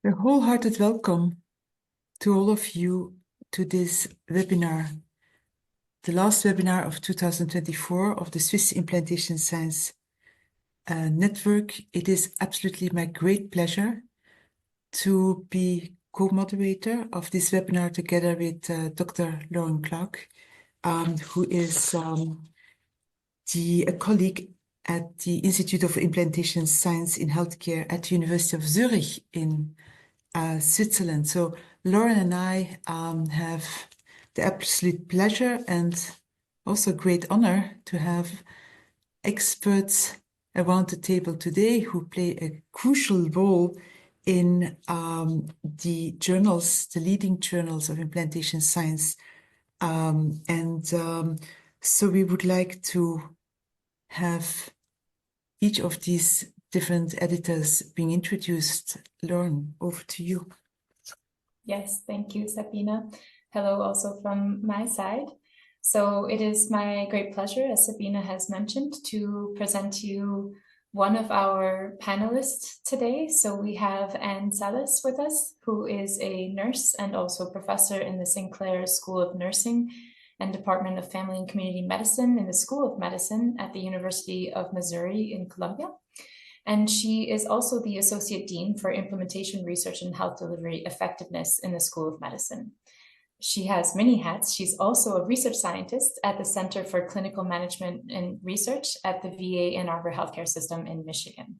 A wholehearted welcome to all of you to this webinar, the last webinar of 2024 of the Swiss Implantation Science Network. It is absolutely my great pleasure to be co-moderator of this webinar together with Dr. Lauren Clark, who is a colleague at the Institute of Implantation Science in Healthcare at the University of Zurich in Switzerland. So Lauren and I have the absolute pleasure and also great honor to have experts around the table today who play a crucial role in the journals, the leading journals of implantation science. So we would like to have each of these different editors being introduced. Lauren, over to you. Yes, thank you, Sabina. Hello also from my side. So it is my great pleasure, as Sabina has mentioned, to present to you one of our panelists today. So we have Anne Salas with us, who is a nurse and also professor in the Sinclair School of Nursing and Department of Family and Community Medicine in the School of Medicine at the University of Missouri in Columbia. And she is also the Associate Dean for Implementation Research and Health Delivery Effectiveness in the School of Medicine. She has many hats. She's also a research scientist at the Center for Clinical Management and Research at the VA Ann Arbor Healthcare System in Michigan.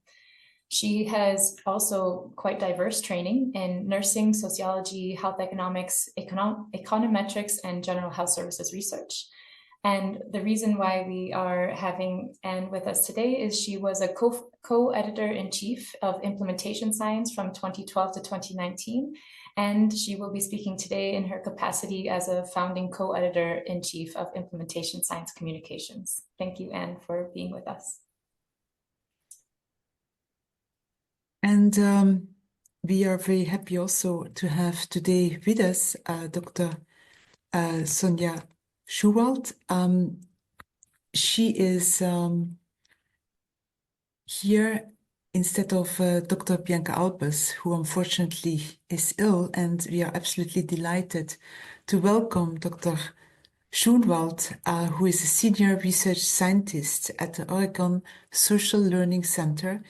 She has also quite diverse training in nursing, sociology, health economics, econometrics, and general health services research. And the reason why we are having Anne with us today is she was a co-editor-in-chief of Implementation Science from 2012 to 2019. And she will be speaking today in her capacity as a founding co-editor-in-chief of Implementation Science Communications. Thank you, Anne, for being with us. And we are very happy also to have today with us Dr. Sonja Schoenwald. She is here instead of Dr. Bianca Albers, who unfortunately is ill, and we are absolutely delighted to welcome Dr. Schoenwald, who is a senior research scientist at the Oregon Social Learning Center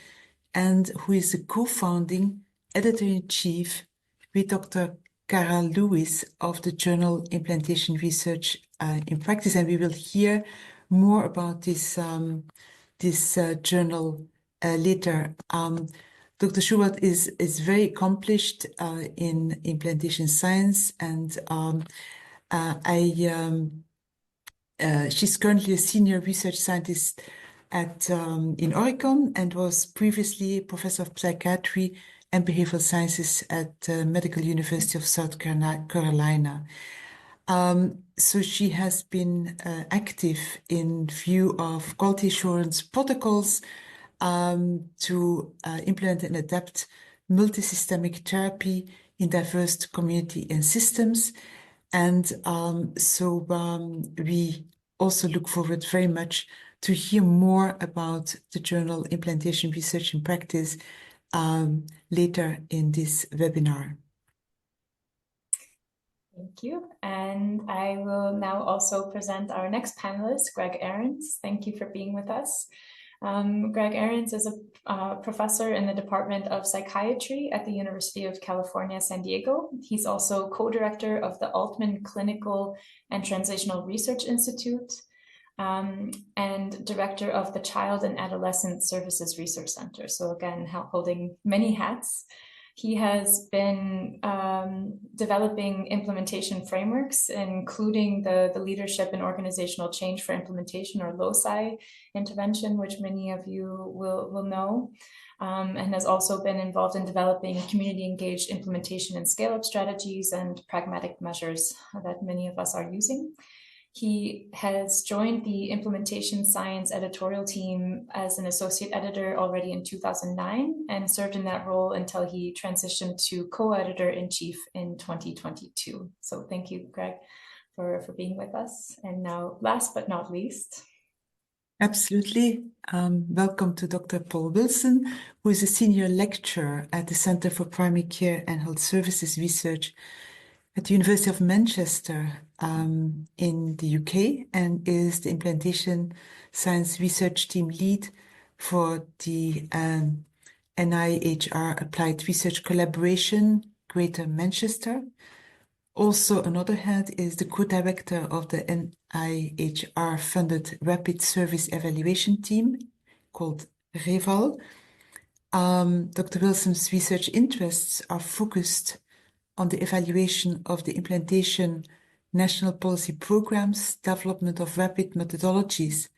and who is the co-founding editor-in-chief with Dr. Cara Lewis of the journal Implantation Research in Practice. And we will hear more about this journal later. Dr. Schoenwald is very accomplished in implantation science, and she's currently a senior research scientist in Oregon and was previously professor of psychiatry and behavioral sciences at Medical University of South Carolina. So she has been active in view of quality assurance protocols to implement and adapt multisystemic therapy in diverse community and systems. And we also look forward very much to hear more about the journal Implantation Research in Practice later in this webinar. Thank you. And I will now also present our next panelist, Greg Ahrens. Thank you for being with us. Greg Ahrens is a professor in the Department of Psychiatry at the University of California, San Diego. He's also co-director of the Altman Clinical and Translational Research Institute and director of the Child and Adolescent Services Research Center. So again, holding many hats. He has been developing implementation frameworks, including the Leadership in Organizational Change for Implementation, or LOCI intervention, which many of you will know, and has also been involved in developing community-engaged implementation and scale-up strategies and pragmatic measures that many of us are using. He has joined the Implementation Science editorial team as an associate editor already in 2009 and served in that role until he transitioned to co-editor-in-chief in 2022. So thank you, Greg, for being with us. And now, last but not least. Absolutely. Welcome to Dr. Paul Wilson, who is a senior lecturer at the Center for Primary Care and Health Services Research at the University of Manchester in the UK, and is the Implantation Science Research Team lead for the NIHR Applied Research Collaboration Greater Manchester. Also, another head is the co-director of the NIHR-funded Rapid Service Evaluation Team called REVAL. Dr. Wilson's research interests are focused on the evaluation of the implantation national policy programs, development of rapid methodologies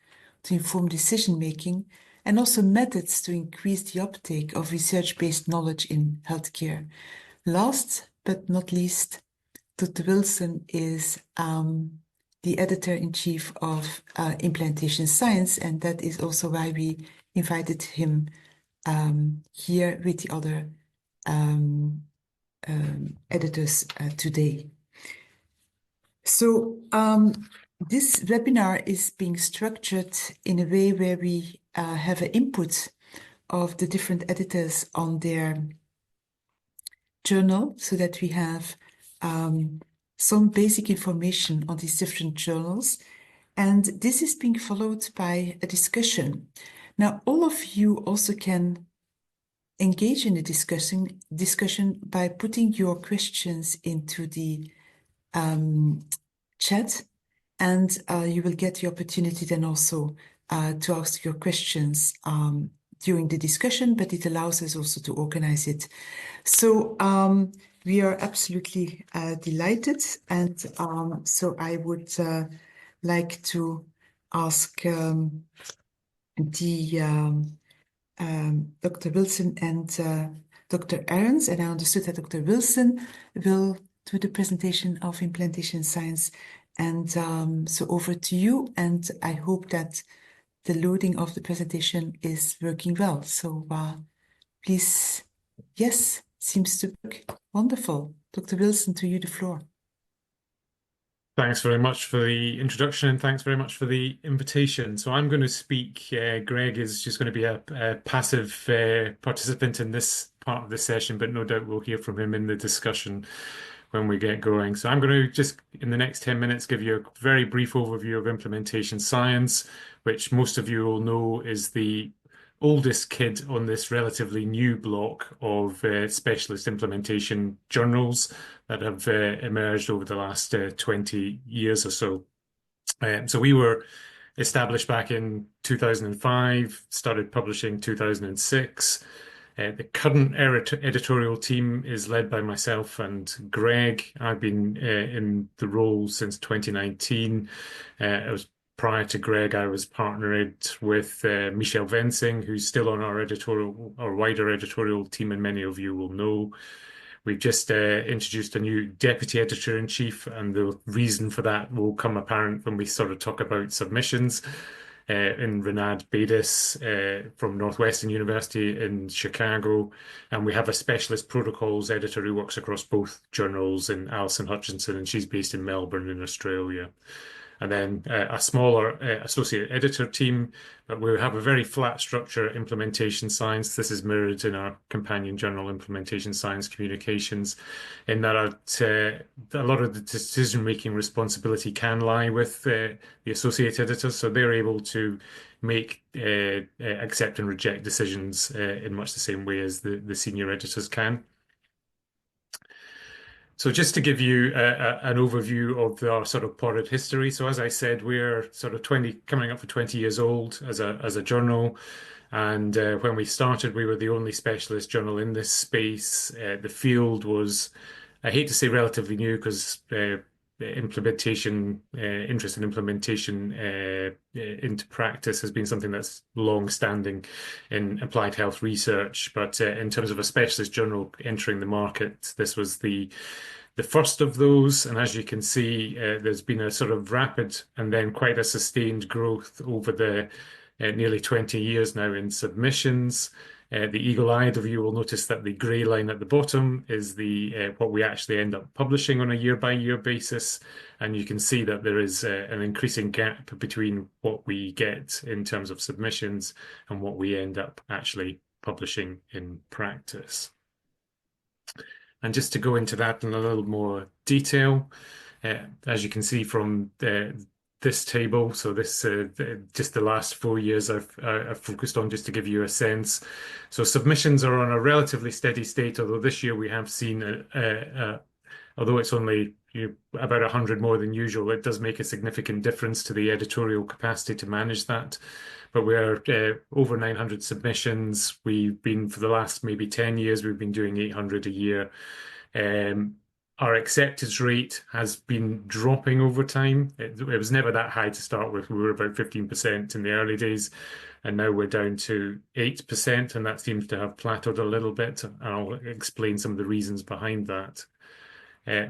to inform decision-making, and also methods to increase the uptake of research-based knowledge in healthcare. Last but not least, Dr. Wilson is the editor-in-chief of Implantation Science, and that is also why we invited him here with the other editors today. So this webinar is being structured in a way where we have an input of the different editors on their journal, so that we have some basic information on these different journals. And this is being followed by a discussion. Now, all of you also can engage in the discussion by putting your questions into the chat, and you will get the opportunity then also to ask your questions during the discussion, but it allows us also to organize it. So we are absolutely delighted, and so I would like to ask Dr. Wilson and Dr. Ahrens, and I understood that Dr. Wilson will do the presentation of implantation science. And so over to you, and I hope that the loading of the presentation is working well. So please, yes, seems to work. Wonderful. Dr. Wilson, to you the floor. Thanks very much for the introduction, and thanks very much for the invitation. So I'm going to speak. Greg is just going to be a passive participant in this part of the session, but no doubt we'll hear from him in the discussion when we get going. So I'm going to just, in the next 10 minutes, give you a very brief overview of implementation science, which most of you will know is the oldest kid on this relatively new block of specialist implementation journals that have emerged over the last 20 years or so. So we were established back in 2005, started publishing 2006. The current editorial team is led by myself and Greg. I've been in the role since 2019. Prior to Greg, I was partnered with Michel Vensing, who's still on our wider editorial team, and many of you will know. We've just introduced a new deputy editor-in-chief, and the reason for that will come apparent when we sort of talk about submissions. In Renad Bedis from Northwestern University in Chicago, and we have a specialist protocols editor who works across both journals, in Alison Hutchinson, and she's based in Melbourne in Australia. And then a smaller associate editor team, but we have a very flat structure, implementation science. This is mirrored in our companion journal, Implementation Science Communications, in that a lot of the decision-making responsibility can lie with the associate editors, so they're able to make accept and reject decisions in much the same way as the senior editors can. So just to give you an overview of our sort of potted history. So as I said, we're sort of coming up for 20 years old as a journal. And when we started, we were the only specialist journal in this space. The field was, I hate to say relatively new, because interest in implementation into practice has been something that's long-standing in applied health research. But in terms of a specialist journal entering the market, this was the first of those. And as you can see, there's been a sort of rapid and then quite a sustained growth over the nearly 20 years now in submissions. The eagle-eyed of you will notice that the grey line at the bottom is the what we actually end up publishing on a year-by-year basis, and you can see that there is an increasing gap between what we get in terms of submissions and what we end up actually publishing in practice. And just to go into that in a little more detail, as you can see from this table, so this just the last 4 years I've focused on just to give you a sense. So submissions are on a relatively steady state, although this year we have seen, although it's only about 100 more than usual, it does make a significant difference to the editorial capacity to manage that. But we're over 900 submissions. We've been, for the last maybe 10 years, we've been doing 800 a year. Our acceptance rate has been dropping over time. It was never that high to start with. We were about 15% in the early days, and now we're down to 8%, and that seems to have plateaued a little bit. And I'll explain some of the reasons behind that.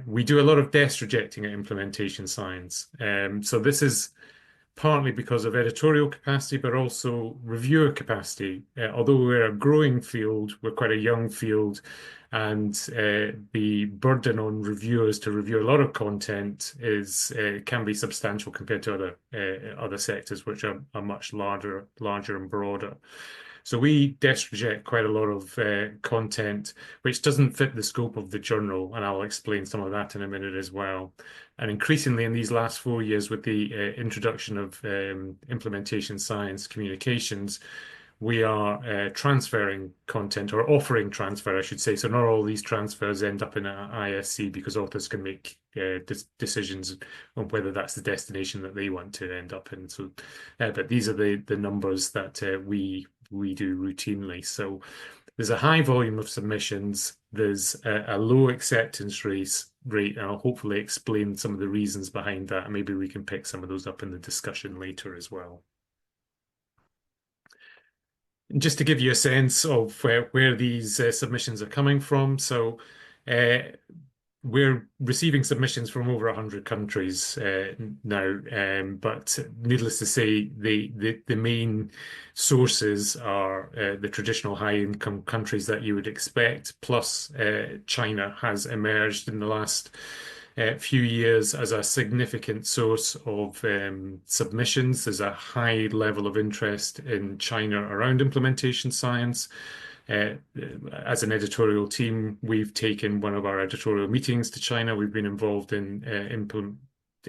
We do a lot of desk rejecting at implementation science. So this is partly because of editorial capacity, but also reviewer capacity. Although we're a growing field, we're quite a young field, and the burden on reviewers to review a lot of content is can be substantial compared to other sectors, which are much larger and broader. So we desk reject quite a lot of content which doesn't fit the scope of the journal, and I'll explain some of that in a minute as well. And increasingly in these last 4 years, with the introduction of implementation science communications, we are transferring content, or offering transfer, I should say. So not all these transfers end up in an ISC, because authors can make decisions on whether that's the destination that they want to end up in. So, but these are the numbers that we do routinely. So there's a high volume of submissions, there's a low acceptance rate, and I'll hopefully explain some of the reasons behind that, and maybe we can pick some of those up in the discussion later as well. Just to give you a sense of where these submissions are coming from, so we're receiving submissions from over 100 countries now, but needless to say, the main sources are the traditional high-income countries that you would expect, plus China has emerged in the last few years as a significant source of submissions. There's a high level of interest in China around implementation science. As an editorial team, we've taken one of our editorial meetings to China. We've been involved in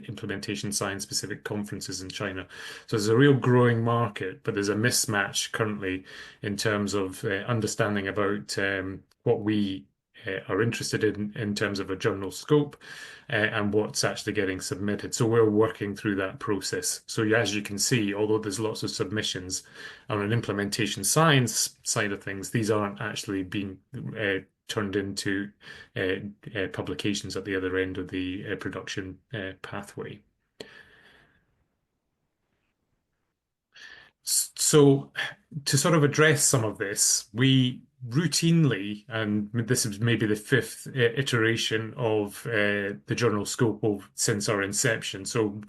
implementation science specific conferences in China. So there's a real growing market, but there's a mismatch currently in terms of understanding about what we are interested in terms of a journal scope and what's actually getting submitted. So we're working through that process. So as you can see, although there's lots of submissions on an implementation science side of things, these aren't actually being turned into publications at the other end of the production pathway. So to sort of address some of this, we routinely, and this is maybe the fifth iteration of the journal scope since our inception. So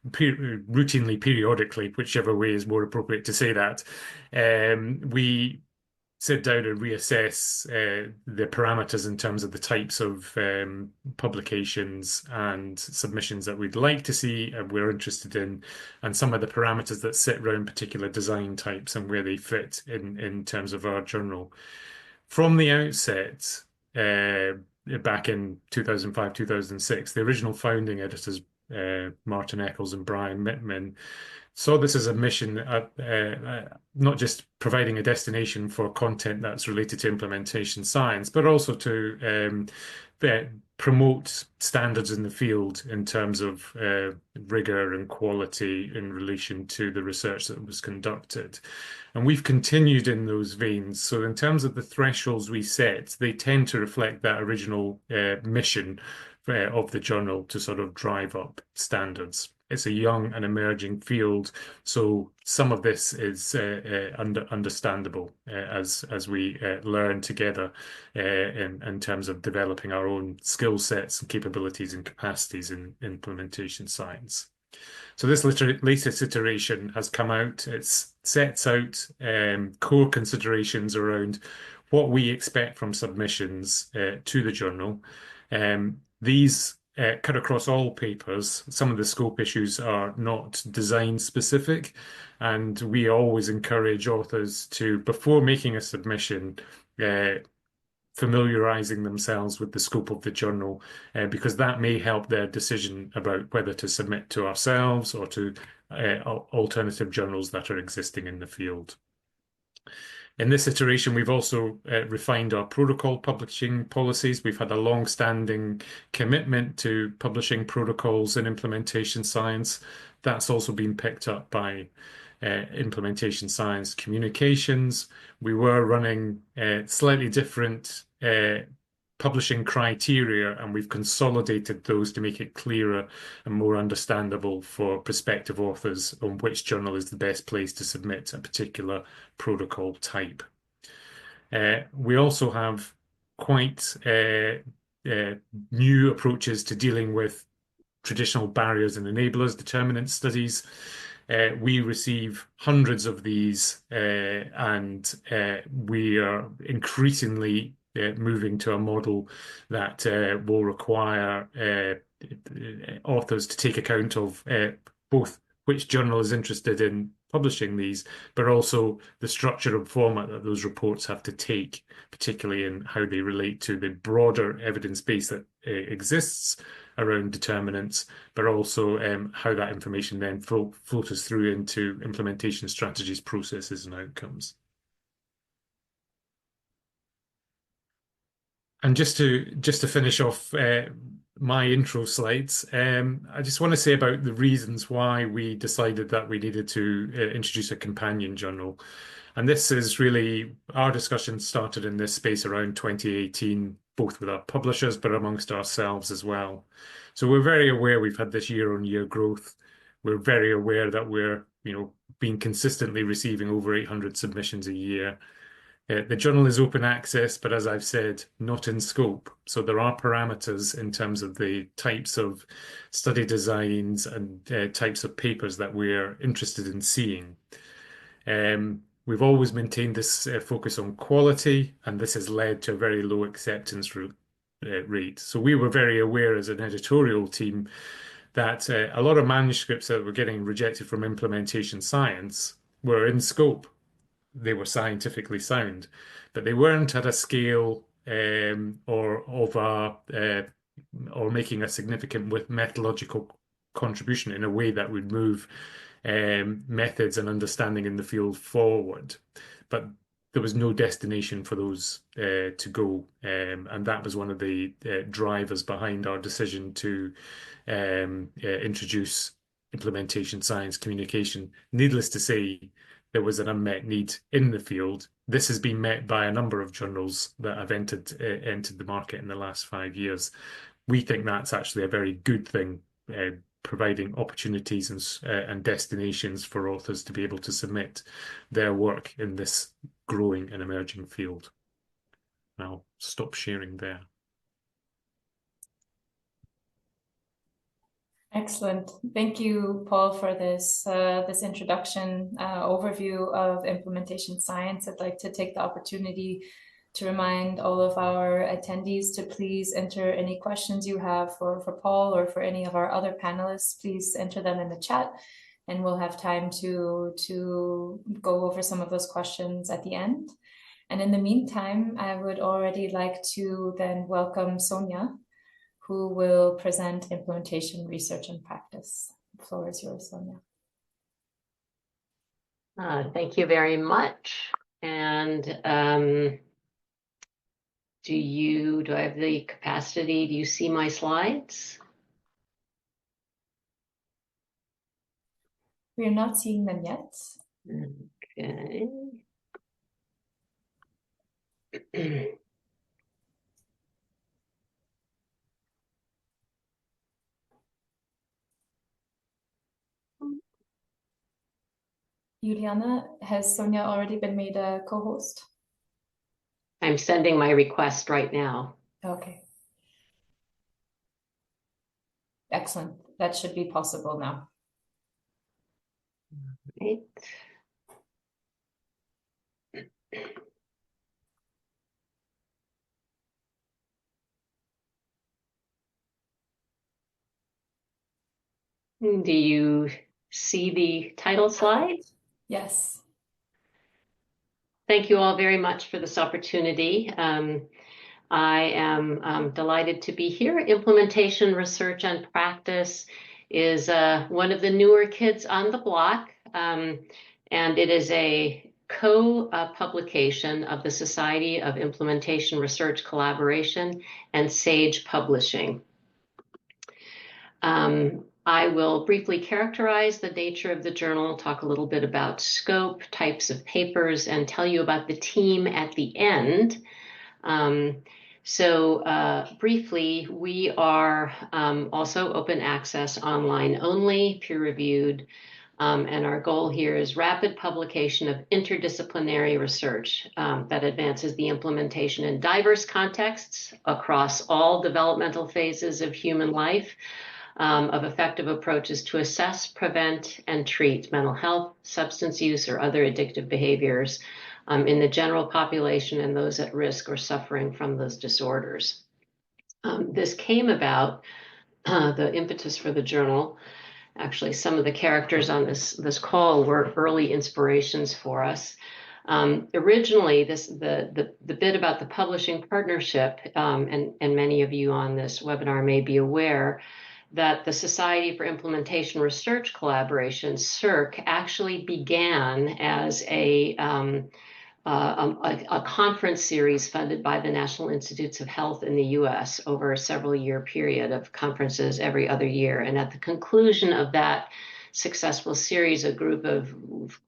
routinely, periodically, whichever way is more appropriate to say that, we sit down and reassess the parameters in terms of the types of publications and submissions that we'd like to see and we're interested in, and some of the parameters that sit around particular design types and where they fit in terms of our journal. From the outset, back in 2005, 2006, the original founding editors, Martin Eccles and Brian Mittman, saw this as a mission, not just providing a destination for content that's related to implementation science, but also to promote standards in the field in terms of rigor and quality in relation to the research that was conducted. And we've continued in those veins. So in terms of the thresholds we set, they tend to reflect that original mission of the journal to sort of drive up standards. It's a young and emerging field, so some of this is understandable as we learn together in terms of developing our own skill sets and capabilities and capacities in implementation science. So this latest iteration has come out. It sets out core considerations around what we expect from submissions to the journal. These cut across all papers. Some of the scope issues are not design specific, and we always encourage authors to, before making a submission, familiarizing themselves with the scope of the journal, because that may help their decision about whether to submit to ourselves or to alternative journals that are existing in the field. In this iteration, we've also refined our protocol publishing policies. We've had a long-standing commitment to publishing protocols in implementation science. That's also been picked up by implementation science communications. We were running slightly different publishing criteria, and we've consolidated those to make it clearer and more understandable for prospective authors on which journal is the best place to submit a particular protocol type. We also have quite new approaches to dealing with traditional barriers and enablers, determinant studies. We receive hundreds of these, and we are increasingly moving to a model that will require authors to take account of both which journal is interested in publishing these, but also the structure and format that those reports have to take, particularly in how they relate to the broader evidence base that exists around determinants, but also how that information then filters through into implementation strategies, processes, and outcomes. And just to finish off my intro slides, I just want to say about the reasons why we decided that we needed to introduce a companion journal. And this is really, our discussion started in this space around 2018, both with our publishers, but amongst ourselves as well. So we're very aware we've had this year-on-year growth. We're very aware that we're, being consistently receiving over 800 submissions a year. The journal is open access, but as I've said, not in scope. So there are parameters in terms of the types of study designs and types of papers that we're interested in seeing. We've always maintained this focus on quality, and this has led to a very low acceptance rate. So we were very aware as an editorial team that a lot of manuscripts that were getting rejected from implementation science were in scope. They were scientifically sound, but they weren't at a scale or making a significant methodological contribution in a way that would move methods and understanding in the field forward. But there was no destination for those to go, and that was one of the drivers behind our decision to introduce implementation science communication. Needless to say, there was an unmet need in the field. This has been met by a number of journals that have entered the market in the last 5 years. We think that's actually a very good thing, providing opportunities and destinations for authors to be able to submit their work in this growing and emerging field. I'll stop sharing there. Excellent. Thank you, Paul, for this introduction overview of implementation science. I'd like to take the opportunity to remind all of our attendees to please enter any questions you have for Paul or for any of our other panelists. Please enter them in the chat, and we'll have time to go over some of those questions at the end. And in the meantime, I would already like to then welcome Sonja, who will present implementation research and practice. The floor is yours, Sonja. Thank you very much. And do I have the capacity? Do you see my slides? We are not seeing them yet. Okay. Juliana, has Sonja already been made a co-host? I'm sending my request right now. Okay. Excellent. That should be possible now. Right. Do you see the title slide? Yes. Thank you all very much for this opportunity. I am delighted to be here. Implementation, research, and practice is one of the newer kids on the block, and it is a co-publication of the Society of Implementation Research Collaboration and Sage Publishing. I will briefly characterize the nature of the journal, talk a little bit about scope, types of papers, and tell you about the team at the end. Briefly, we are also open access, online only, peer-reviewed, and our goal here is rapid publication of interdisciplinary research that advances the implementation in diverse contexts across all developmental phases of human life, of effective approaches to assess, prevent, and treat mental health, substance use, or other addictive behaviors in the general population and those at risk or suffering from those disorders. This came about, the impetus for the journal. Actually, some of the characters on this call were early inspirations for us. Originally, the bit about the publishing partnership, and many of you on this webinar may be aware that the Society for Implementation Research Collaboration, SIRC, actually began as a conference series funded by the National Institutes of Health in the US over a several-year period of conferences every other year. And at the conclusion of that successful series, a group of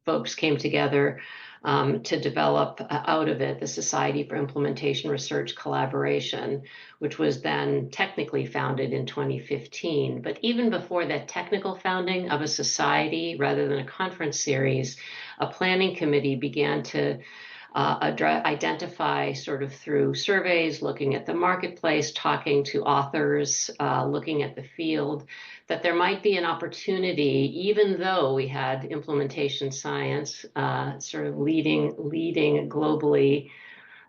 folks came together to develop out of it the Society for Implementation Research Collaboration, which was then technically founded in 2015. But even before that technical founding of a society rather than a conference series, a planning committee began to identify, sort of through surveys, looking at the marketplace, talking to authors, looking at the field, that there might be an opportunity, even though we had implementation science sort of leading globally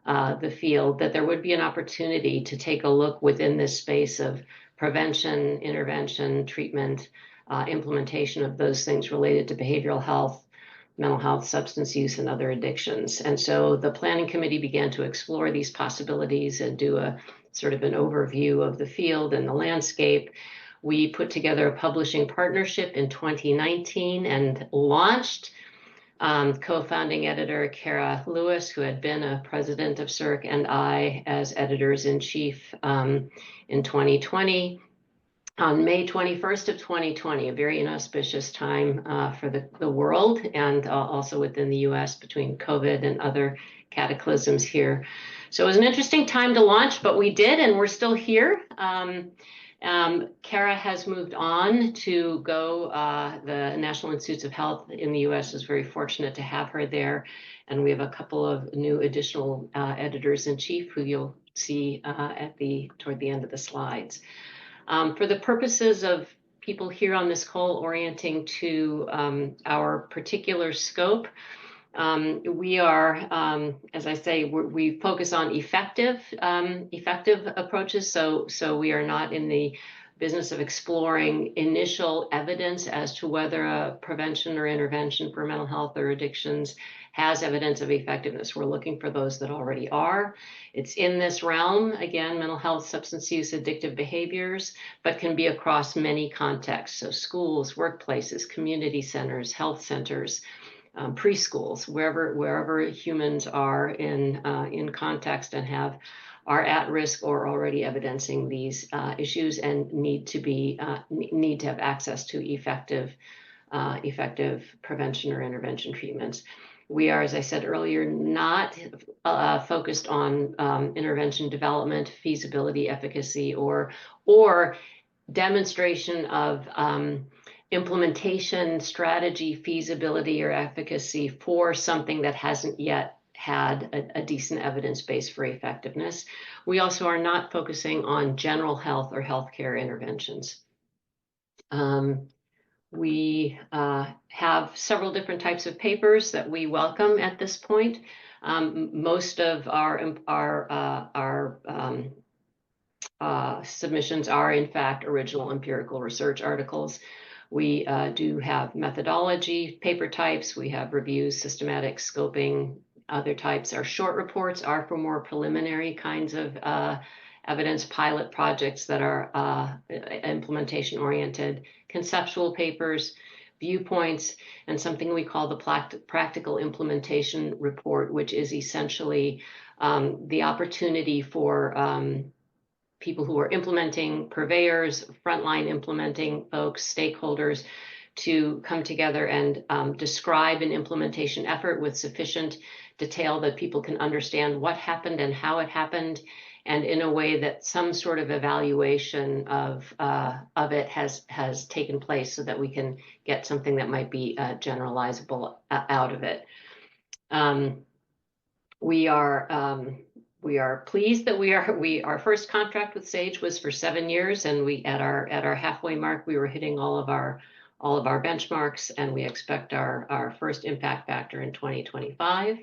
the field, that there would be an opportunity to take a look within this space of prevention, intervention, treatment, implementation of those things related to behavioral health, mental health, substance use, and other addictions. And so the planning committee began to explore these possibilities and do a sort of an overview of the field and the landscape. We put together a publishing partnership in 2019 and launched. Co-founding editor Kara Lewis, who had been a president of SIRC, and I as editors-in-chief in 2020. On May 21st of 2020, a very inauspicious time for the world and also within the US between COVID and other cataclysms here. So it was an interesting time to launch, but we did, and we're still here. Kara has moved on to go. The National Institutes of Health in the US is very fortunate to have her there. And we have a couple of new additional editors-in-chief who you'll see toward the end of the slides. For the purposes of people here on this call orienting to our particular scope, we are, as I say, we focus on effective approaches. So we are not in the business of exploring initial evidence as to whether a prevention or intervention for mental health or addictions has evidence of effectiveness. We're looking for those that already are. It's in this realm, again, mental health, substance use, addictive behaviors, but can be across many contexts. So schools, workplaces, community centers, health centers, preschools, wherever humans are in context and are at risk or already evidencing these issues and need to have access to effective prevention or intervention treatments. We are, as I said earlier, not focused on intervention development, feasibility, efficacy, or demonstration of implementation strategy, feasibility, or efficacy for something that hasn't yet had a decent evidence base for effectiveness. We also are not focusing on general health or healthcare interventions. We have several different types of papers that we welcome at this point. Most of our submissions are, in fact, original empirical research articles. We do have methodology paper types. We have reviews, systematic scoping. Other types are short reports, are for more preliminary kinds of evidence pilot projects that are implementation oriented, conceptual papers, viewpoints, and something we call the practical implementation report, which is essentially the opportunity for people who are implementing, purveyors, frontline implementing folks, stakeholders, to come together and describe an implementation effort with sufficient detail that people can understand what happened and how it happened, and in a way that some sort of evaluation of it has taken place, so that we can get something that might be generalizable out of it. We are pleased that our first contract with Sage was for 7 years, and we at our halfway mark we were hitting all of our benchmarks, and we expect our first impact factor in 2025.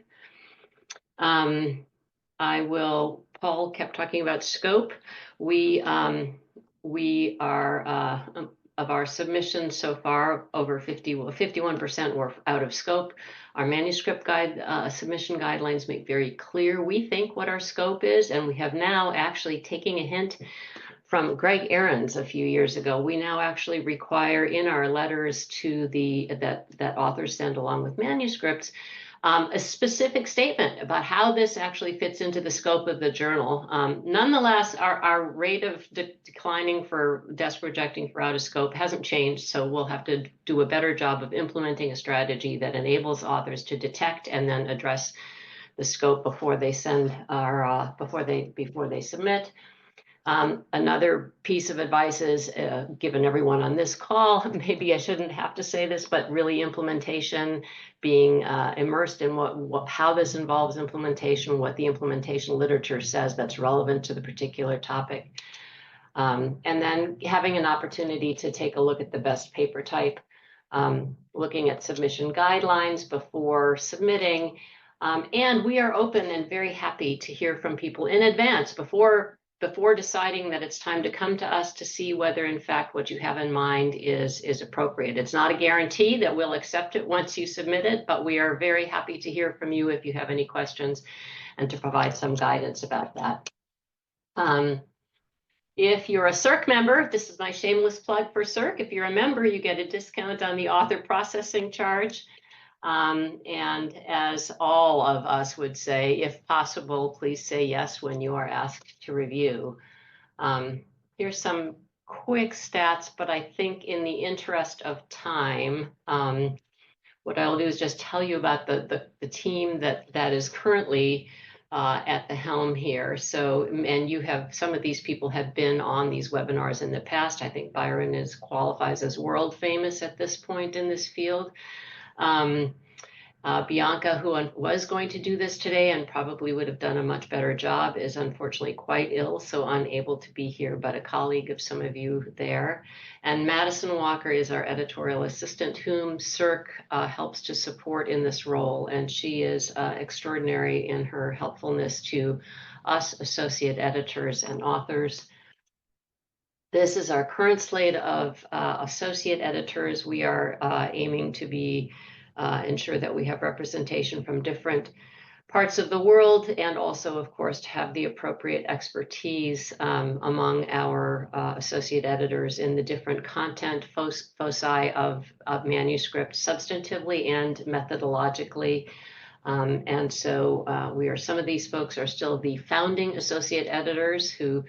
Paul kept talking about scope. We are of our submissions so far, over 51% were out of scope. Our manuscript submission guidelines make very clear, we think, what our scope is, and we have now, actually taking a hint from Greg Ahrens a few years ago, we now actually require in our letters to that authors send along with manuscripts a specific statement about how this actually fits into the scope of the journal. Nonetheless, our rate of declining for desk rejecting for out of scope hasn't changed, so we'll have to do a better job of implementing a strategy that enables authors to detect and then address the scope before they send before they submit. Another piece of advice is, given everyone on this call, maybe I shouldn't have to say this, but really implementation, being immersed in how this involves implementation, what the implementation literature says that's relevant to the particular topic. And then having an opportunity to take a look at the best paper type, looking at submission guidelines before submitting. And we are open and very happy to hear from people in advance before deciding that it's time to come to us to see whether, in fact, what you have in mind is appropriate. It's not a guarantee that we'll accept it once you submit it, but we are very happy to hear from you if you have any questions and to provide some guidance about that. If you're a CERC member, this is my shameless plug for CERC. If you're a member, you get a discount on the author processing charge. And as all of us would say, if possible, please say yes when you are asked to review. Here's some quick stats, but I think in the interest of time, what I'll do is just tell you about the team that is currently at the helm here. So, and you have, some of these people have been on these webinars in the past. I think Byron qualifies as world famous at this point in this field. Bianca, who was going to do this today and probably would have done a much better job, is unfortunately quite ill, so unable to be here, but a colleague of some of you there. And Madison Walker is our editorial assistant, whom CERC helps to support in this role, and she is extraordinary in her helpfulness to us associate editors and authors. This is our current slate of associate editors. We are aiming to ensure that we have representation from different parts of the world, and also, of course, to have the appropriate expertise among our associate editors in the different content foci of manuscripts, substantively and methodologically. And so some of these folks are still the founding associate editors who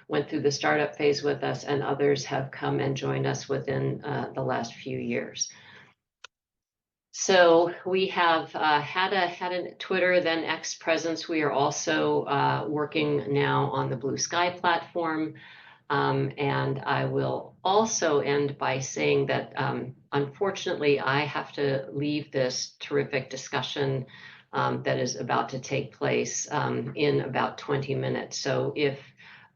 went through the startup phase with us, and others have come and joined us within the last few years. So we have had a Twitter, then X presence. We are also working now on the Blue Sky platform. And I will also end by saying that, unfortunately, I have to leave this terrific discussion that is about to take place in about 20 minutes. So if,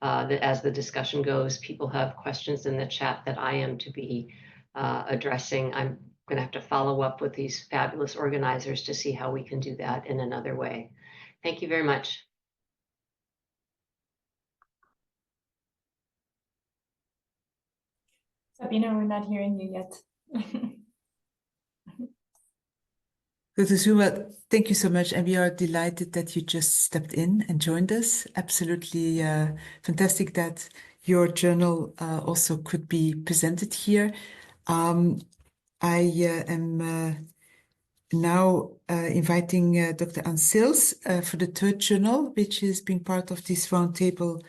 as the discussion goes, people have questions in the chat that I am to be addressing. I'm going to have to follow up with these fabulous organizers to see how we can do that in another way. Thank you very much. Sabina, we're not hearing you yet. Dr. Schoenwald, thank you so much. And we are delighted that you just stepped in and joined us. Absolutely fantastic that your journal also could be presented here. I am now inviting Dr. Anne Sils for the third journal, which is being part of this roundtable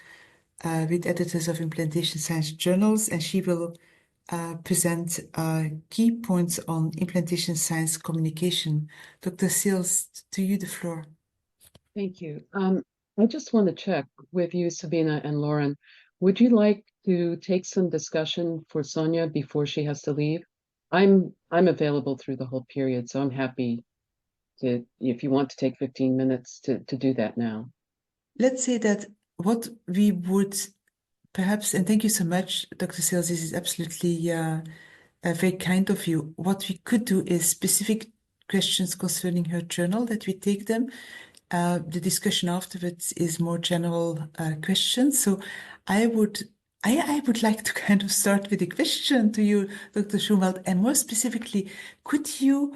with editors of implantation science journals, and she will present key points on implantation science communication. Dr. Sils, to you the floor. Thank you. I just want to check with you, Sabina and Lauren. Would you like to take some discussion for Sonja before she has to leave? I'm available through the whole period, so I'm happy to, if you want to take 15 minutes to do that now. Let's say that what we would perhaps, and thank you so much, Dr. Sils, this is absolutely very kind of you. What we could do is specific questions concerning her journal, that we take them. The discussion afterwards is more general questions. So I would like to kind of start with a question to you, Dr. Schoenwald, and more specifically, could you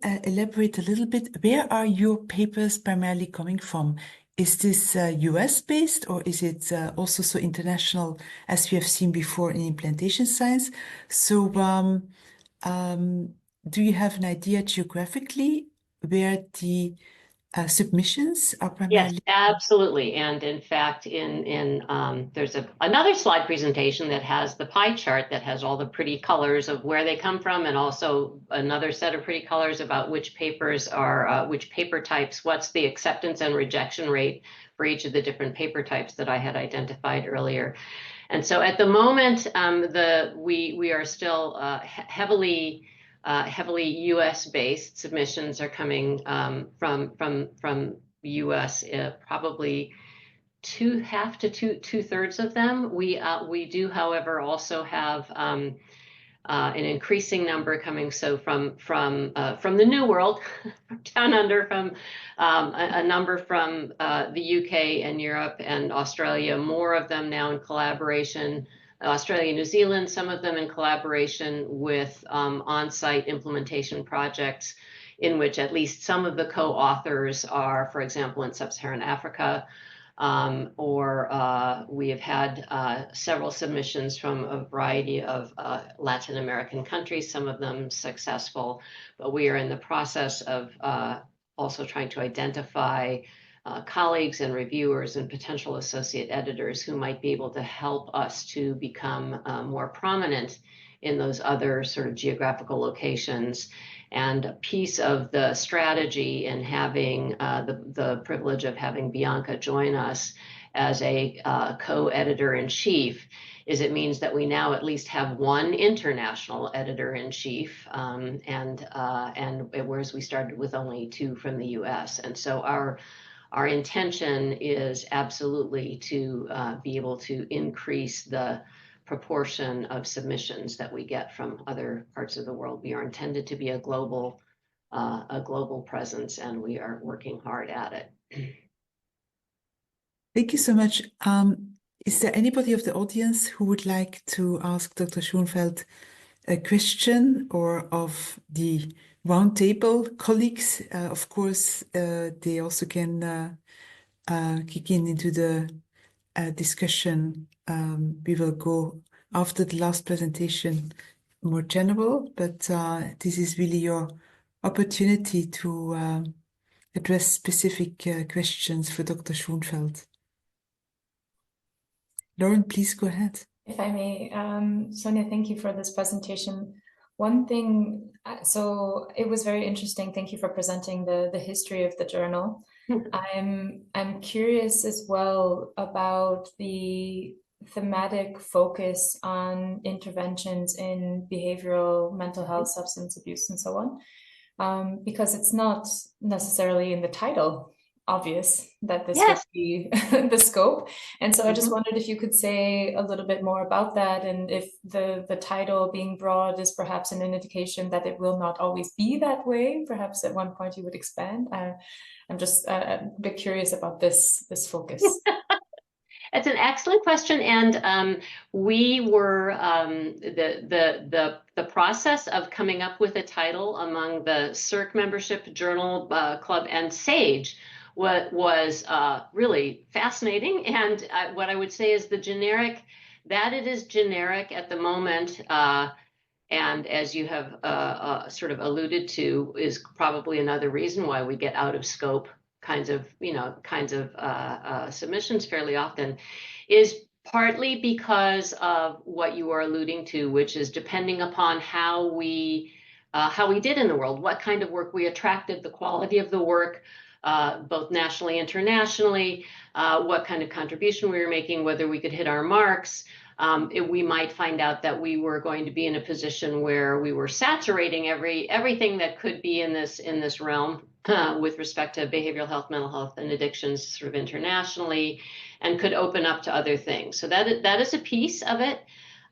elaborate a little bit? Where are your papers primarily coming from? Is this US based, or is it also so international as we have seen before in implantation science? So do you have an idea geographically where the submissions are primarily? Yes, absolutely. And in fact, there's another slide presentation that has the pie chart that has all the pretty colors of where they come from, and also another set of pretty colors about which papers are, which paper types, what's the acceptance and rejection rate for each of the different paper types that I had identified earlier. And so at the moment, we are still heavily U.S.-based submissions are coming from U.S. Probably half to two-thirds of them. We do, however, also have an increasing number coming from the New World, from down under, from a number from the UK and Europe and Australia. More of them now in collaboration. Australia, New Zealand, some of them in collaboration with on-site implementation projects in which at least some of the co-authors are, for example, in Sub-Saharan Africa, or we have had several submissions from a variety of Latin American countries, some of them successful, but we are in the process of also trying to identify colleagues and reviewers and potential associate editors who might be able to help us to become more prominent in those other sort of geographical locations. And a piece of the strategy in having the privilege of having Bianca join us as a co-editor-in-chief is it means that we now at least have one international editor-in-chief, and whereas we started with only two from the US. And so our intention is absolutely to be able to increase the proportion of submissions that we get from other parts of the world. We are intended to be a global presence, and we are working hard at it. Thank you so much. Is there anybody of the audience who would like to ask Dr. Schoenwald a question, or of the roundtable colleagues? Of course, they also can kick into the discussion. We will go after the last presentation more general, but this is really your opportunity to address specific questions for Dr. Schoenwald. Lauren, please go ahead. If I may, Sonja, thank you for this presentation. One thing, so it was very interesting. Thank you for presenting the history of the journal. I'm curious as well about the thematic focus on interventions in behavioral, mental health, substance abuse, and so on, because it's not necessarily in the title obvious that this Yes. would be the scope. And so I just Mhm. wondered if you could say a little bit more about that, and if the title being broad is perhaps an indication that it will not always be that way. Perhaps at one point you would expand. I'm just a bit curious about this focus. It's an excellent question, and we were the process of coming up with a title among the CIRC membership journal club and SAGE was really fascinating. And what I would say is it is generic at the moment. And as you have sort of alluded to, is probably another reason why we get out of scope kinds of submissions fairly often, is partly because of what you are alluding to, which is depending upon how we did in the world, what kind of work we attracted, the quality of the work, both nationally, internationally, what kind of contribution we were making, whether we could hit our marks. We might find out that we were going to be in a position where we were saturating everything that could be in this realm with respect to behavioral health, mental health, and addictions sort of internationally, and could open up to other things. So that is a piece of it.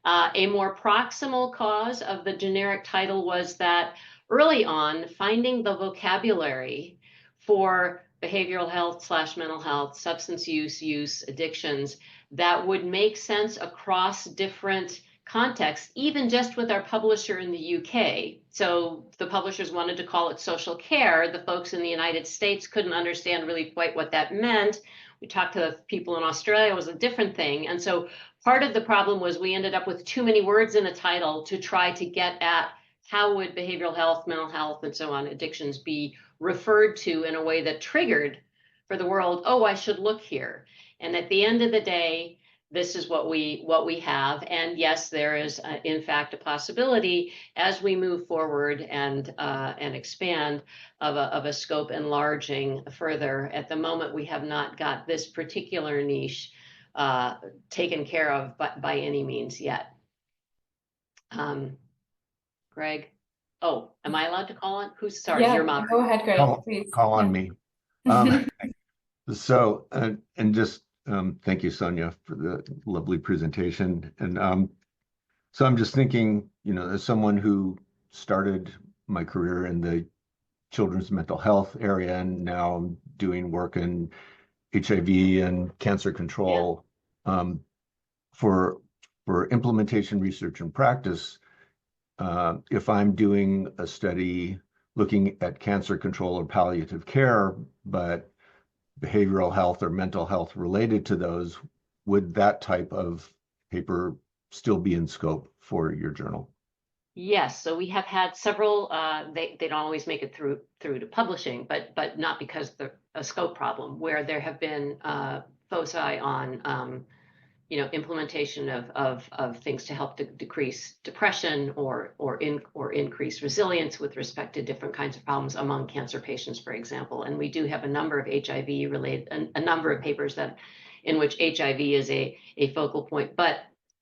A more proximal cause of the generic title was that early on, finding the vocabulary for behavioral health / mental health, substance use, addictions, that would make sense across different contexts, even just with our publisher in the UK. So the publishers wanted to call it social care. The folks in the United States couldn't understand really quite what that meant. We talked to the people in Australia, it was a different thing. And so part of the problem was we ended up with too many words in a title to try to get at how would behavioral health, mental health, and so on, addictions be referred to in a way that triggered for the world, oh, I should look here. And at the end of the day, this is what we have. And yes, there is in fact a possibility as we move forward and expand of a scope enlarging further. At the moment, we have not got this particular niche taken care of by any means yet. Greg, oh, am I allowed to call on? Who's sorry? Yeah, You're moderating. go ahead, Greg, please. Call on me. So, and just thank you, Sonja, for the lovely presentation. And so I'm just thinking, as someone who started my career in the children's mental health area, and now I'm doing work in HIV and cancer control, for implementation, research, and practice, if I'm doing a study looking at cancer control or palliative care, but behavioral health or mental health related to those, would that type of paper still be in scope for your journal? Yes, so we have had several. They don't always make it through to publishing, but not because they're a scope problem. Where there have been foci on implementation of things to help decrease depression or increase resilience with respect to different kinds of problems among cancer patients, for example. And we do have a number of HIV related, a number of papers in which HIV is a focal point, but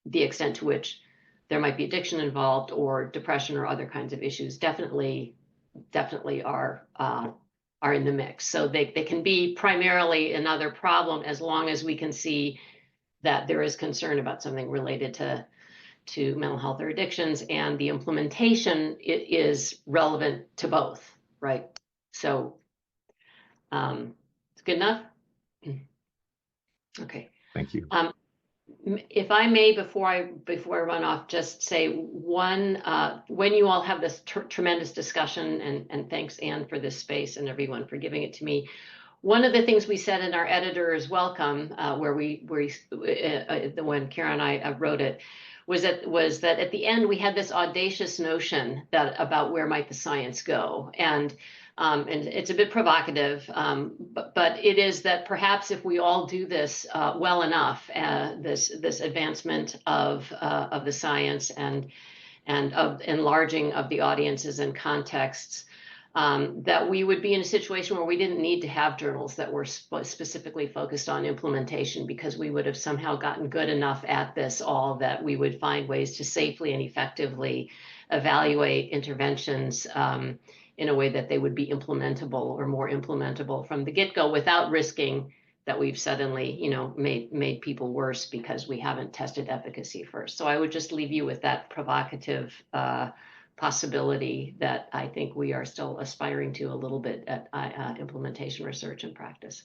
the extent to which there might be addiction involved or depression or other kinds of issues definitely are in the mix. So they can be primarily another problem as long as we can see that there is concern about something related to mental health or addictions, and the implementation is relevant to both, right? So it's good enough. Okay. Thank you. If I may, before I run off, just say one, when you all have this tremendous discussion, and thanks, Anne, for this space and everyone for giving it to me. One of the things we said in our editor's welcome, when Kara and I wrote it, was that at the end we had this audacious notion about where might the science go, and it's a bit provocative, but it is that perhaps if we all do this well enough, this advancement of the science and of enlarging of the audiences and contexts, that we would be in a situation where we didn't need to have journals that were specifically focused on implementation, because we would have somehow gotten good enough at this all that we would find ways to safely and effectively evaluate interventions in a way that they would be implementable or more implementable from the get-go without risking that we've suddenly, made people worse because we haven't tested efficacy first. So I would just leave you with that provocative possibility that I think we are still aspiring to a little bit at implementation research and practice.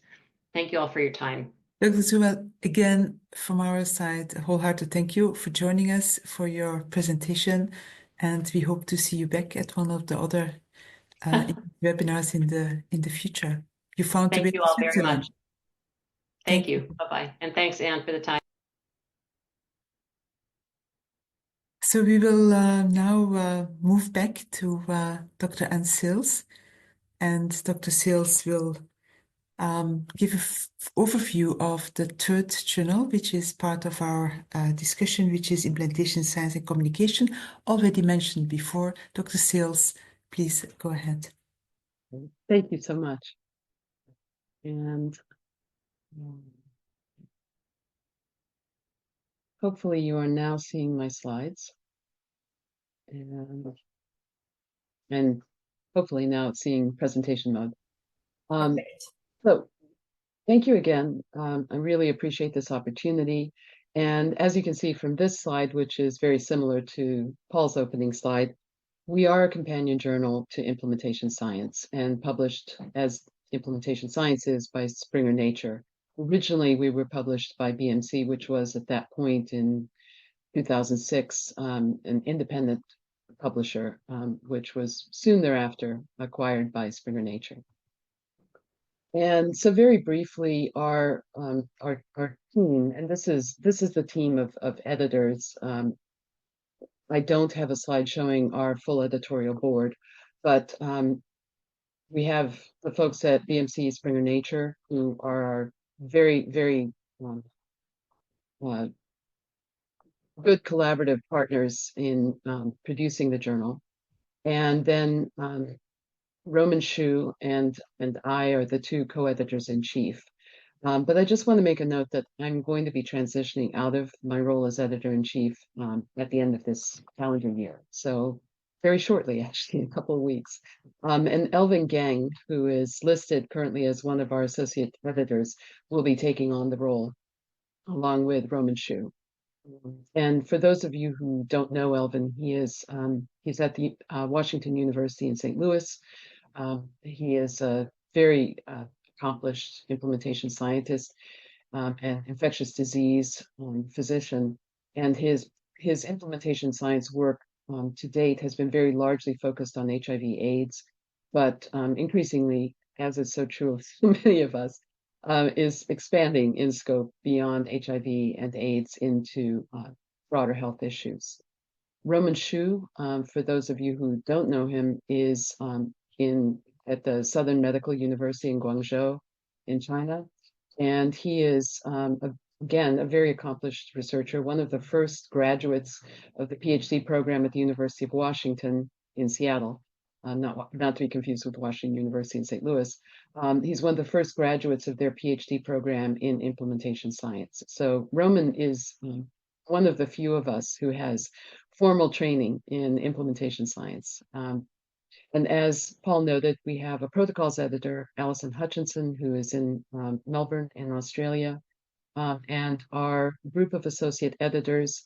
Thank you all for your time. Dr. Schoenwald, again, from our side, a wholehearted thank you for joining us for your presentation, and we hope to see you back at one of the other webinars in the future. You found to Thank be you all very Switzerland. much. Thank you. Bye-bye. And thanks, Anne, for the time. So we will now move back to Dr. Anne Sales, and Dr. Sales will give an overview of the third journal, which is part of our discussion, which is Implementation Science and Communication, already mentioned before. Dr. Sales, please go ahead. Thank you so much. And hopefully you are now seeing my slides. And hopefully now it's seeing presentation mode. So thank you again. I really appreciate this opportunity. And as you can see from this slide, which is very similar to Paul's opening slide, we are a companion journal to implementation science and published as implementation sciences by Springer Nature. Originally, we were published by BMC, which was at that point in 2006, an independent publisher, which was soon thereafter acquired by Springer Nature. And so very briefly, our team, and this is the team of editors. I don't have a slide showing our full editorial board, but we have the folks at BMC Springer Nature who are our very, very good collaborative partners in producing the journal. And then Roman Shu and I are the two co-editors in chief. But I just want to make a note that I'm going to be transitioning out of my role as editor-in-chief at the end of this calendar year. So very shortly, actually, in a couple of weeks. And Elvin Gang, who is listed currently as one of our associate editors, will be taking on the role along with Roman Shu. And for those of you who don't know Elvin, he's at the Washington University in St. Louis. He is a very accomplished implementation scientist and infectious disease physician, and his implementation science work to date has been very largely focused on HIV/AIDS, but increasingly, as is so true of so many of us, is expanding in scope beyond HIV and AIDS into broader health issues. Roman Shu, for those of you who don't know him, is at the Southern Medical University in Guangzhou in China. And he is, again, a very accomplished researcher, one of the first graduates of the PhD program at the University of Washington in Seattle, not to be confused with Washington University in St. Louis. He's one of the first graduates of their PhD program in implementation science. So Roman is one of the few of us who has formal training in implementation science. And as Paul noted, we have a protocols editor, Alison Hutchinson, who is in Melbourne in Australia, and our group of associate editors,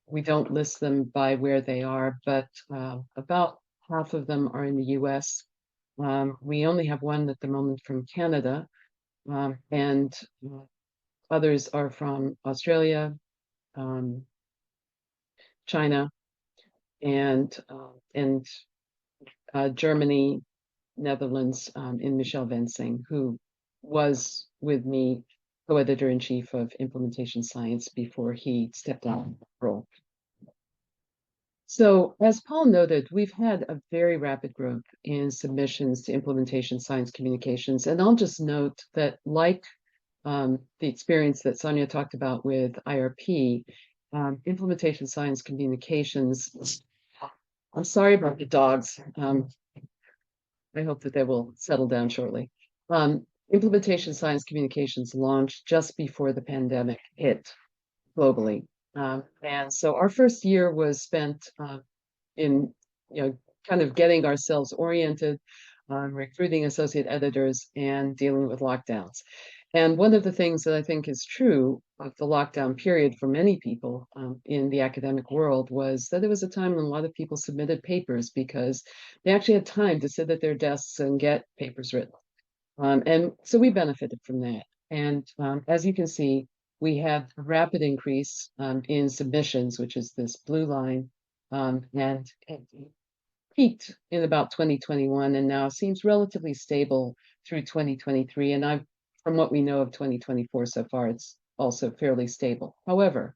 we don't list them by where they are, but about half of them are in the US. We only have one at the moment from Canada, and others are from Australia, China, and Germany, Netherlands, in Michelle Vensing, who was with me co-editor-in-chief of implementation science before he stepped down the role. So as Paul noted, we've had a very rapid growth in submissions to implementation science communications. And I'll just note that like the experience that Sonja talked about with IRP, implementation science communications, I'm sorry about the dogs. I hope that they will settle down shortly. Implementation science communications launched just before the pandemic hit globally. And so our first year was spent in kind of getting ourselves oriented, recruiting associate editors, and dealing with lockdowns. And one of the things that I think is true of the lockdown period for many people in the academic world was that it was a time when a lot of people submitted papers because they actually had time to sit at their desks and get papers written. And so we benefited from that. And as you can see, we had a rapid increase in submissions, which is this blue line, and it peaked in about 2021 and now seems relatively stable through 2023. And from what we know of 2024 so far, it's also fairly stable. However,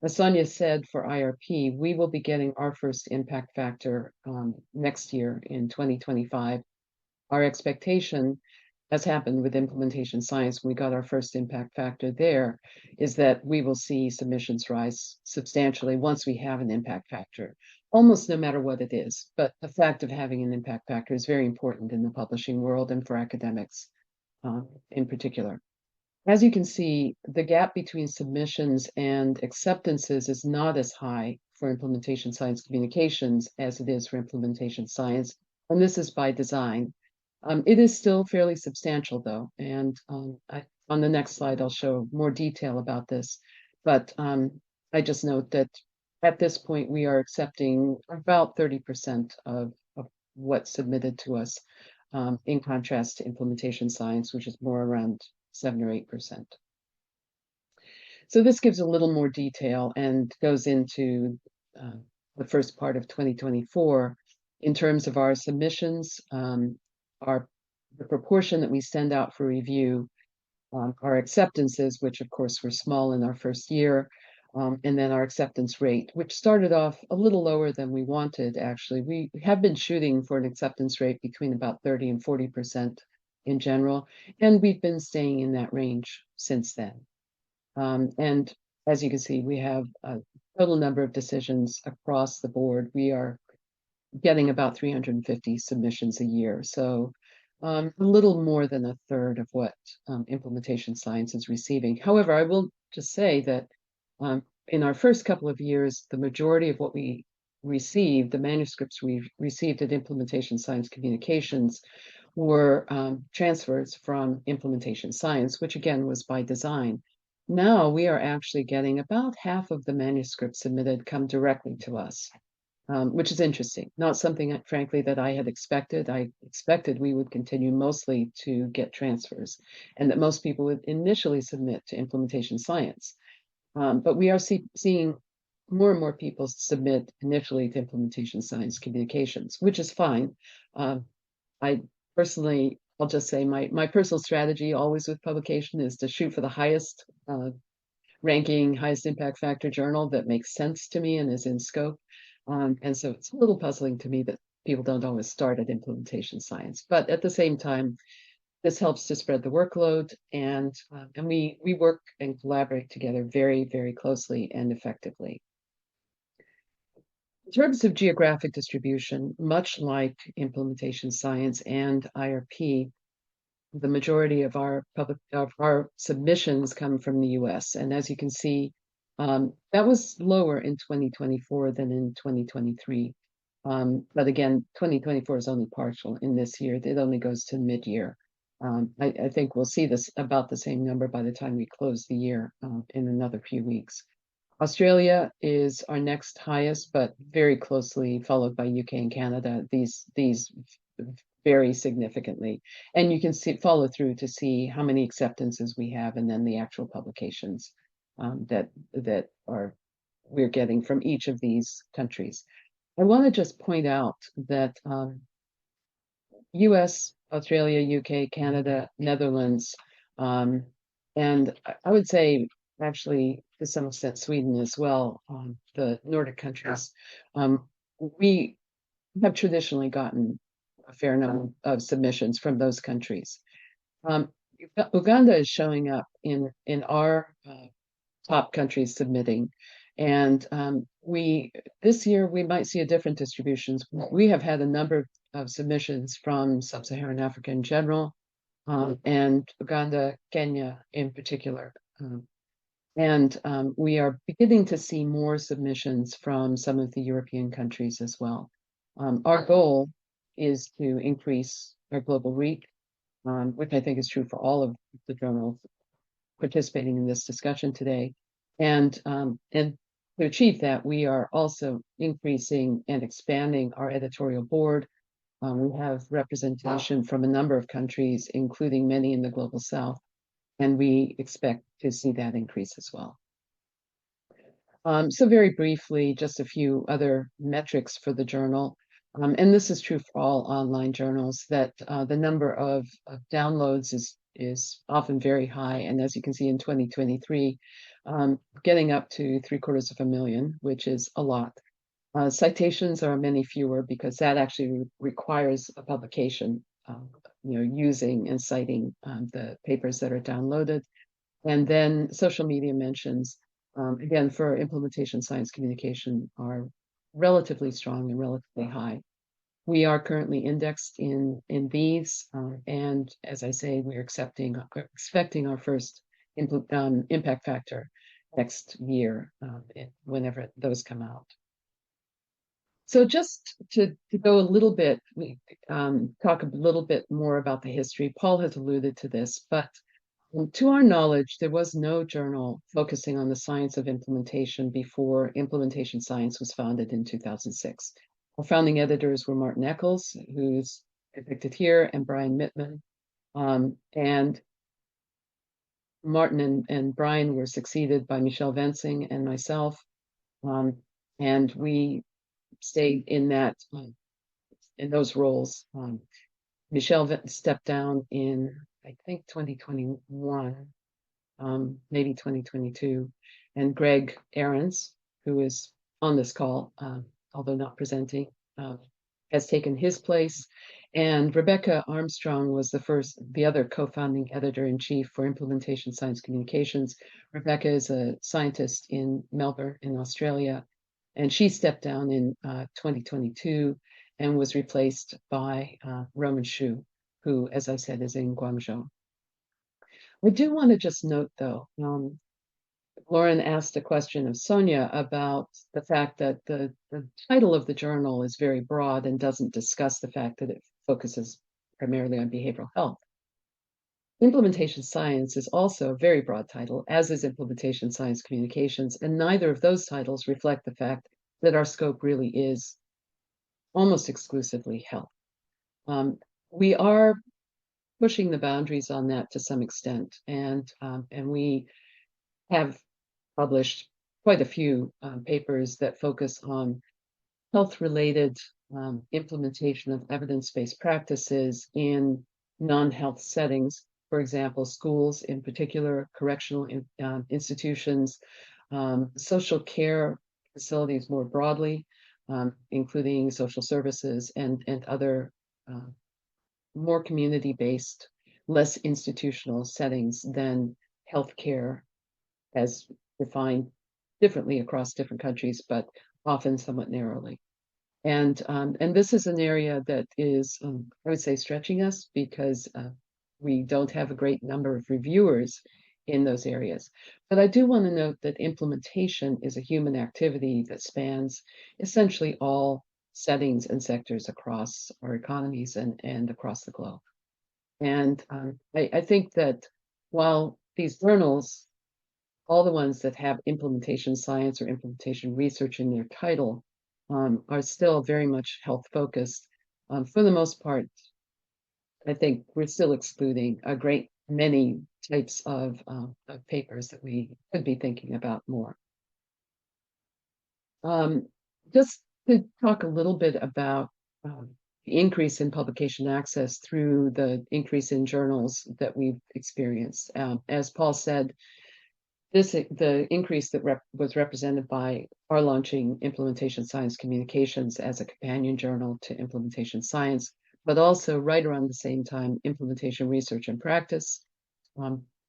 as Sonja said, for IRP, we will be getting our first impact factor next year in 2025. Our expectation, as happened with implementation science, when we got our first impact factor there, is that we will see submissions rise substantially once we have an impact factor, almost no matter what it is. But the fact of having an impact factor is very important in the publishing world and for academics in particular. As you can see, the gap between submissions and acceptances is not as high for implementation science communications as it is for implementation science, and this is by design. It is still fairly substantial, though, and on the next slide, I'll show more detail about this. But I just note that at this point, we are accepting about 30% of what's submitted to us, in contrast to implementation science, which is more around 7 or 8%. So this gives a little more detail and goes into the first part of 2024 in terms of our submissions. The proportion that we send out for review, our acceptances, which of course were small in our first year, and then our acceptance rate, which started off a little lower than we wanted, actually. We have been shooting for an acceptance rate between about 30 and 40% in general, and we've been staying in that range since then. And as you can see, we have a total number of decisions across the board. We are getting about 350 submissions a year. So a little more than a third of what implementation science is receiving. However, I will just say that in our first couple of years, the majority of what we received, the manuscripts we received at implementation science communications, were transfers from implementation science, which again was by design. Now we are actually getting about half of the manuscripts submitted come directly to us. Which is interesting, not something, frankly, that I had expected. I expected we would continue mostly to get transfers and that most people would initially submit to implementation science. But we are seeing more and more people submit initially to implementation science communications, which is fine. I personally, I'll just say my personal strategy always with publication is to shoot for the highest ranking, highest impact factor journal that makes sense to me and is in scope. And so it's a little puzzling to me that people don't always start at implementation science. But at the same time, this helps to spread the workload, and we work and collaborate together very, very closely and effectively. In terms of geographic distribution, much like implementation science and IRP, the majority of our submissions come from the US. And as you can see, that was lower in 2024 than in 2023. But again, 2024 is only partial in this year. It only goes to mid-year. I think we'll see this about the same number by the time we close the year in another few weeks. Australia is our next highest, but very closely followed by UK and Canada. These vary significantly. And you can follow through to see how many acceptances we have and then the actual publications that we're getting from each of these countries. I want to just point out that US, Australia, UK, Canada, Netherlands, and I would say actually to some extent Sweden as well, the Nordic countries, we have traditionally gotten a fair number of submissions from those countries. Uganda is showing up in our top countries submitting. And this year we might see a different distribution. We have had a number of submissions from Sub-Saharan Africa in general, and Uganda, Kenya in particular. And we are beginning to see more submissions from some of the European countries as well. Our goal is to increase our global reach, which I think is true for all of the journals participating in this discussion today. And to achieve that, we are also increasing and expanding our editorial board. We have representation from a number of countries, including many in the global south, and we expect to see that increase as well. So very briefly, just a few other metrics for the journal. And this is true for all online journals, that the number of downloads is often very high. And as you can see in 2023, getting up to 750,000, which is a lot. Citations are many fewer because that actually requires a publication, using and citing the papers that are downloaded. And then social media mentions, again, for implementation science communication, are relatively strong and relatively high. We are currently indexed in these, and as I say, we're expecting our first impact factor next year, whenever those come out. So just to go a little bit, we talk a little bit more about the history. Paul has alluded to this, but to our knowledge, there was no journal focusing on the science of implementation before Implementation Science was founded in 2006. Our founding editors were Martin Eccles, who's depicted here, and Brian Mittman. And Martin and Brian were succeeded by Michelle Vensing and myself. And we stayed in those roles. Michelle stepped down in, I think, 2021, maybe 2022. And Greg Ahrens, who is on this call, although not presenting, has taken his place. And Rebecca Armstrong was the other co-founding editor-in-chief for Implementation Science Communications. Rebecca is a scientist in Melbourne, in Australia, and she stepped down in 2022 and was replaced by Roman Shu, who, as I said, is in Guangzhou. I do want to just note, though, Lauren asked a question of Sonja about the fact that the title of the journal is very broad and doesn't discuss the fact that it focuses primarily on behavioral health. Implementation Science is also a very broad title, as is Implementation Science Communications, and neither of those titles reflect the fact that our scope really is almost exclusively health. We are pushing the boundaries on that to some extent, and we have published quite a few papers that focus on health-related implementation of evidence-based practices in non-health settings. For example, schools in particular, correctional institutions, social care facilities more broadly, including social services and other more community-based, less institutional settings than healthcare as defined differently across different countries, but often somewhat narrowly. And this is an area that is, I would say, stretching us because we don't have a great number of reviewers in those areas. But I do want to note that implementation is a human activity that spans essentially all settings and sectors across our economies and across the globe. And I think that while these journals, all the ones that have implementation science or implementation research in their title, are still very much health focused. For the most part, I think we're still excluding a great many types of papers that we could be thinking about more. Just to talk a little bit about the increase in publication access through the increase in journals that we've experienced. As Paul said, the increase that was represented by our launching Implementation Science Communications as a companion journal to Implementation Science, but also right around the same time, Implementation Research and Practice,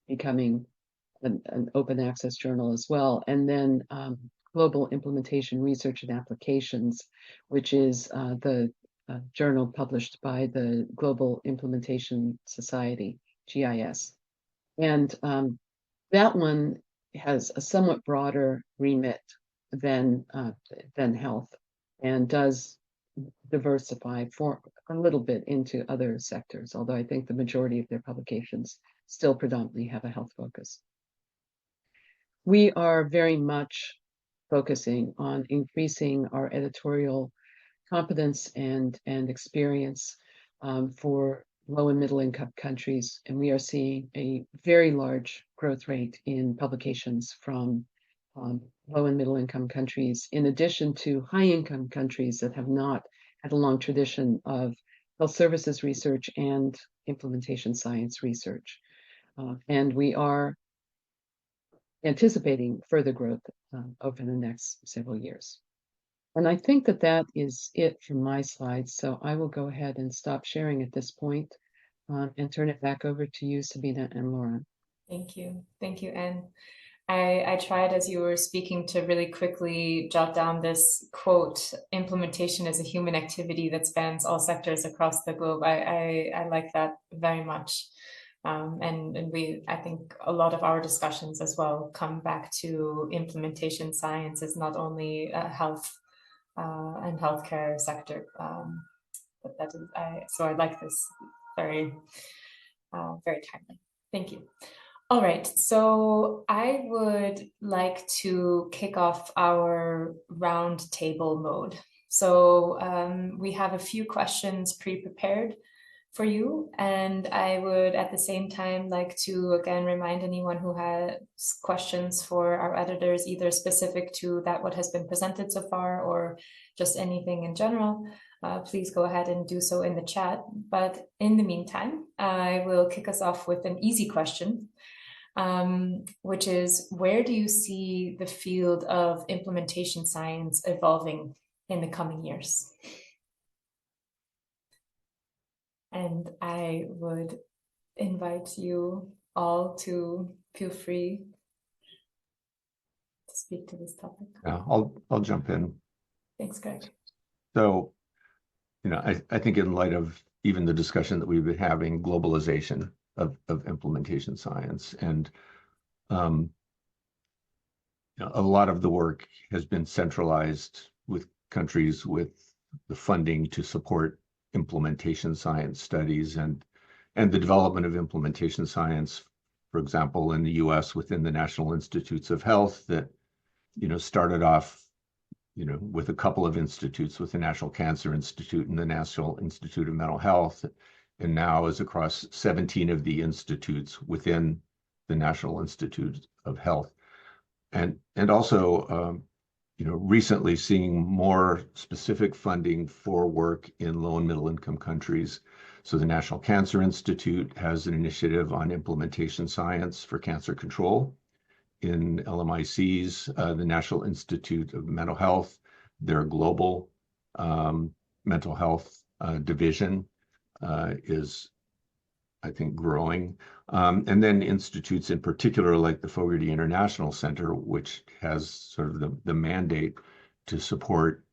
becoming an open access journal as well. And then Global Implementation Research and Applications, which is the journal published by the Global Implementation Society, GIS. And that one has a somewhat broader remit than health, and does diversify for a little bit into other sectors, although I think the majority of their publications still predominantly have a health focus. We are very much focusing on increasing our editorial competence and experience for low and middle income countries. And we are seeing a very large growth rate in publications from low and middle income countries, in addition to high income countries that have not had a long tradition of health services research and implementation science research. And we are anticipating further growth over the next several years. And I think that that is it from my slides. So I will go ahead and stop sharing at this point and turn it back over to you, Sabina and Lauren. Thank you. Thank you, Anne. I tried, as you were speaking, to really quickly jot down this quote: implementation is a human activity that spans all sectors across the globe. I like that very much. And I think a lot of our discussions as well come back to implementation science is not only a health and healthcare sector, but that is, so I like this very, very timely. Thank you. All right, so I would like to kick off our roundtable mode. So we have a few questions pre-prepared for you, and I would at the same time like to again remind anyone who has questions for our editors, either specific to that what has been presented so far or just anything in general, please go ahead and do so in the chat. But in the meantime, I will kick us off with an easy question, which is, where do you see the field of implementation science evolving in the coming years? And I would invite you all to feel free to speak to this topic. Yeah, I'll jump in. Thanks, Greg. So, I think in light of even the discussion that we've been having, globalization of implementation science, and a lot of the work has been centralized with countries with the funding to support implementation science studies and the development of implementation science, for example, in the US within the National Institutes of Health that, started off, with a couple of institutes, with the National Cancer Institute and the National Institute of Mental Health, and now is across 17 of the institutes within the National Institute of Health. And also, recently seeing more specific funding for work in low and middle income countries. So the National Cancer Institute has an initiative on implementation science for cancer control. In LMIC's, the National Institute of Mental Health, their global mental health division is, I think, growing. And then institutes in particular, like the Fogarty International Center, which has sort of the mandate to support,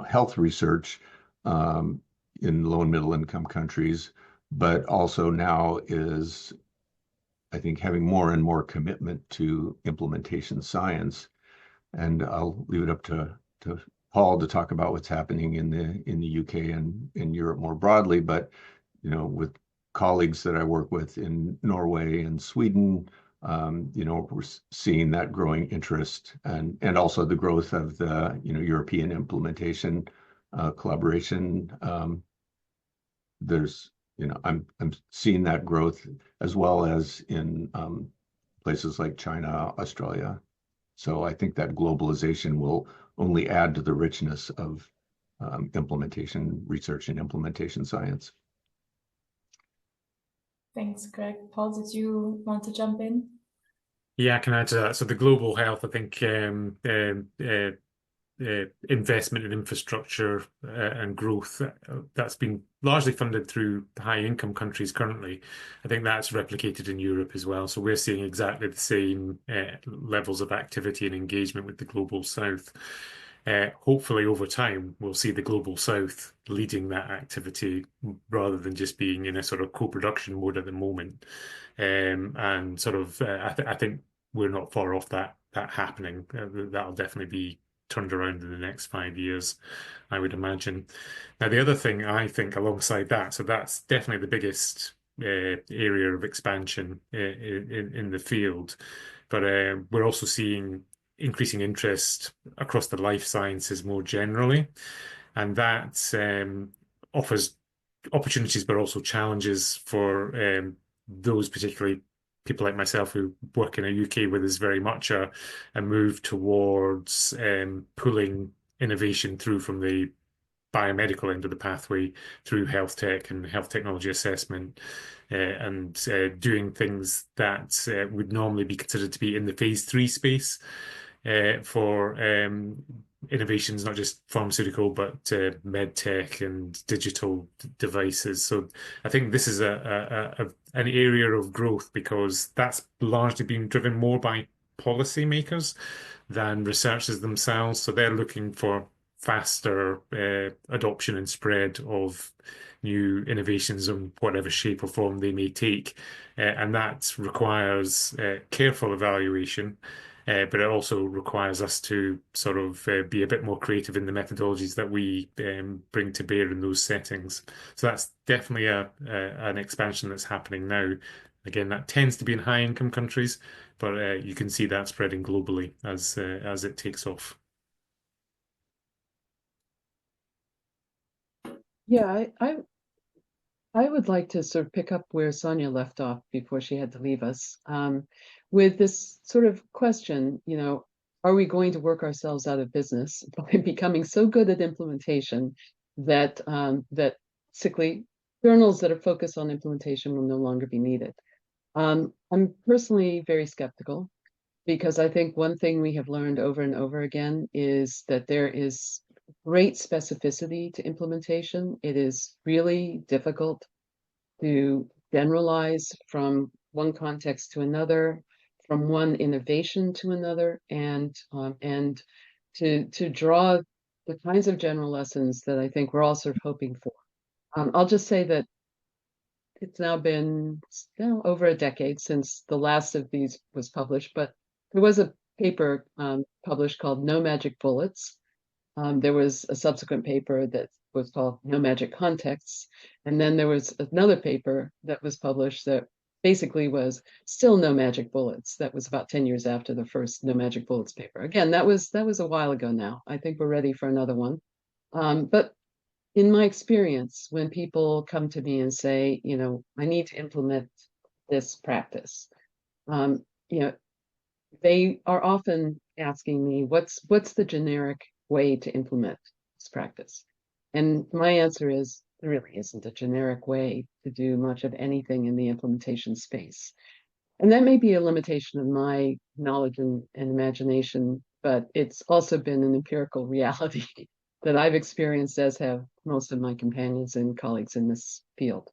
health research in low and middle income countries, but also now is, I think, having more and more commitment to implementation science. And I'll leave it up to Paul to talk about what's happening in the UK and in Europe more broadly. But with colleagues that I work with in Norway and Sweden, we're seeing that growing interest and also the growth of the European implementation collaboration. There's I'm seeing that growth as well as in places like China, Australia. So I think that globalization will only add to the richness of implementation research and implementation science. Thanks, Greg. Paul, did you want to jump in? Yeah, I can add to that. So the global health, I think, investment in infrastructure and growth, that's been largely funded through high-income countries currently. I think that's replicated in Europe as well. So we're seeing exactly the same levels of activity and engagement with the Global South. Hopefully, over time, we'll see the Global South leading that activity rather than just being in a sort of co-production mode at the moment. And sort of, I think we're not far off that happening. That'll definitely be turned around in the next 5 years, I would imagine. Now, the other thing I think alongside that, so that's definitely the biggest area of expansion in the field, but we're also seeing increasing interest across the life sciences more generally, and that offers opportunities but also challenges for those particularly people like myself who work in a UK where there's very much a move towards pulling innovation through from the biomedical end of the pathway through health tech and health technology assessment, and doing things that would normally be considered to be in the phase 3 space for innovations, not just pharmaceutical, but med tech and digital devices. So I think this is an area of growth because that's largely been driven more by policymakers than researchers themselves. So they're looking for faster adoption and spread of new innovations in whatever shape or form they may take. And that requires careful evaluation. But it also requires us to sort of be a bit more creative in the methodologies that we bring to bear in those settings. So that's definitely an expansion that's happening now. Again, that tends to be in high-income countries, but you can see that spreading globally as it takes off. Yeah, I would like to sort of pick up where Sonja left off before she had to leave us, with this sort of question, are we going to work ourselves out of business by becoming so good at implementation that basically journals that are focused on implementation will no longer be needed? I'm personally very skeptical because I think one thing we have learned over and over again is that there is great specificity to implementation. It is really difficult to generalize from one context to another, from one innovation to another, and to draw the kinds of general lessons that I think we're all sort of hoping for. I'll just say that it's now been over a decade since the last of these was published, but there was a paper published called No Magic Bullets. There was a subsequent paper that was called No Magic Contexts. And then there was another paper that was published that basically was still No Magic Bullets. That was about 10 years after the first No Magic Bullets paper. Again, that was a while ago now. I think we're ready for another one. But in my experience, when people come to me and say, I need to implement this practice, they are often asking me, what's the generic way to implement this practice? And my answer is, there really isn't a generic way to do much of anything in the implementation space. And that may be a limitation of my knowledge and imagination, but it's also been an empirical reality that I've experienced, as have most of my companions and colleagues in this field.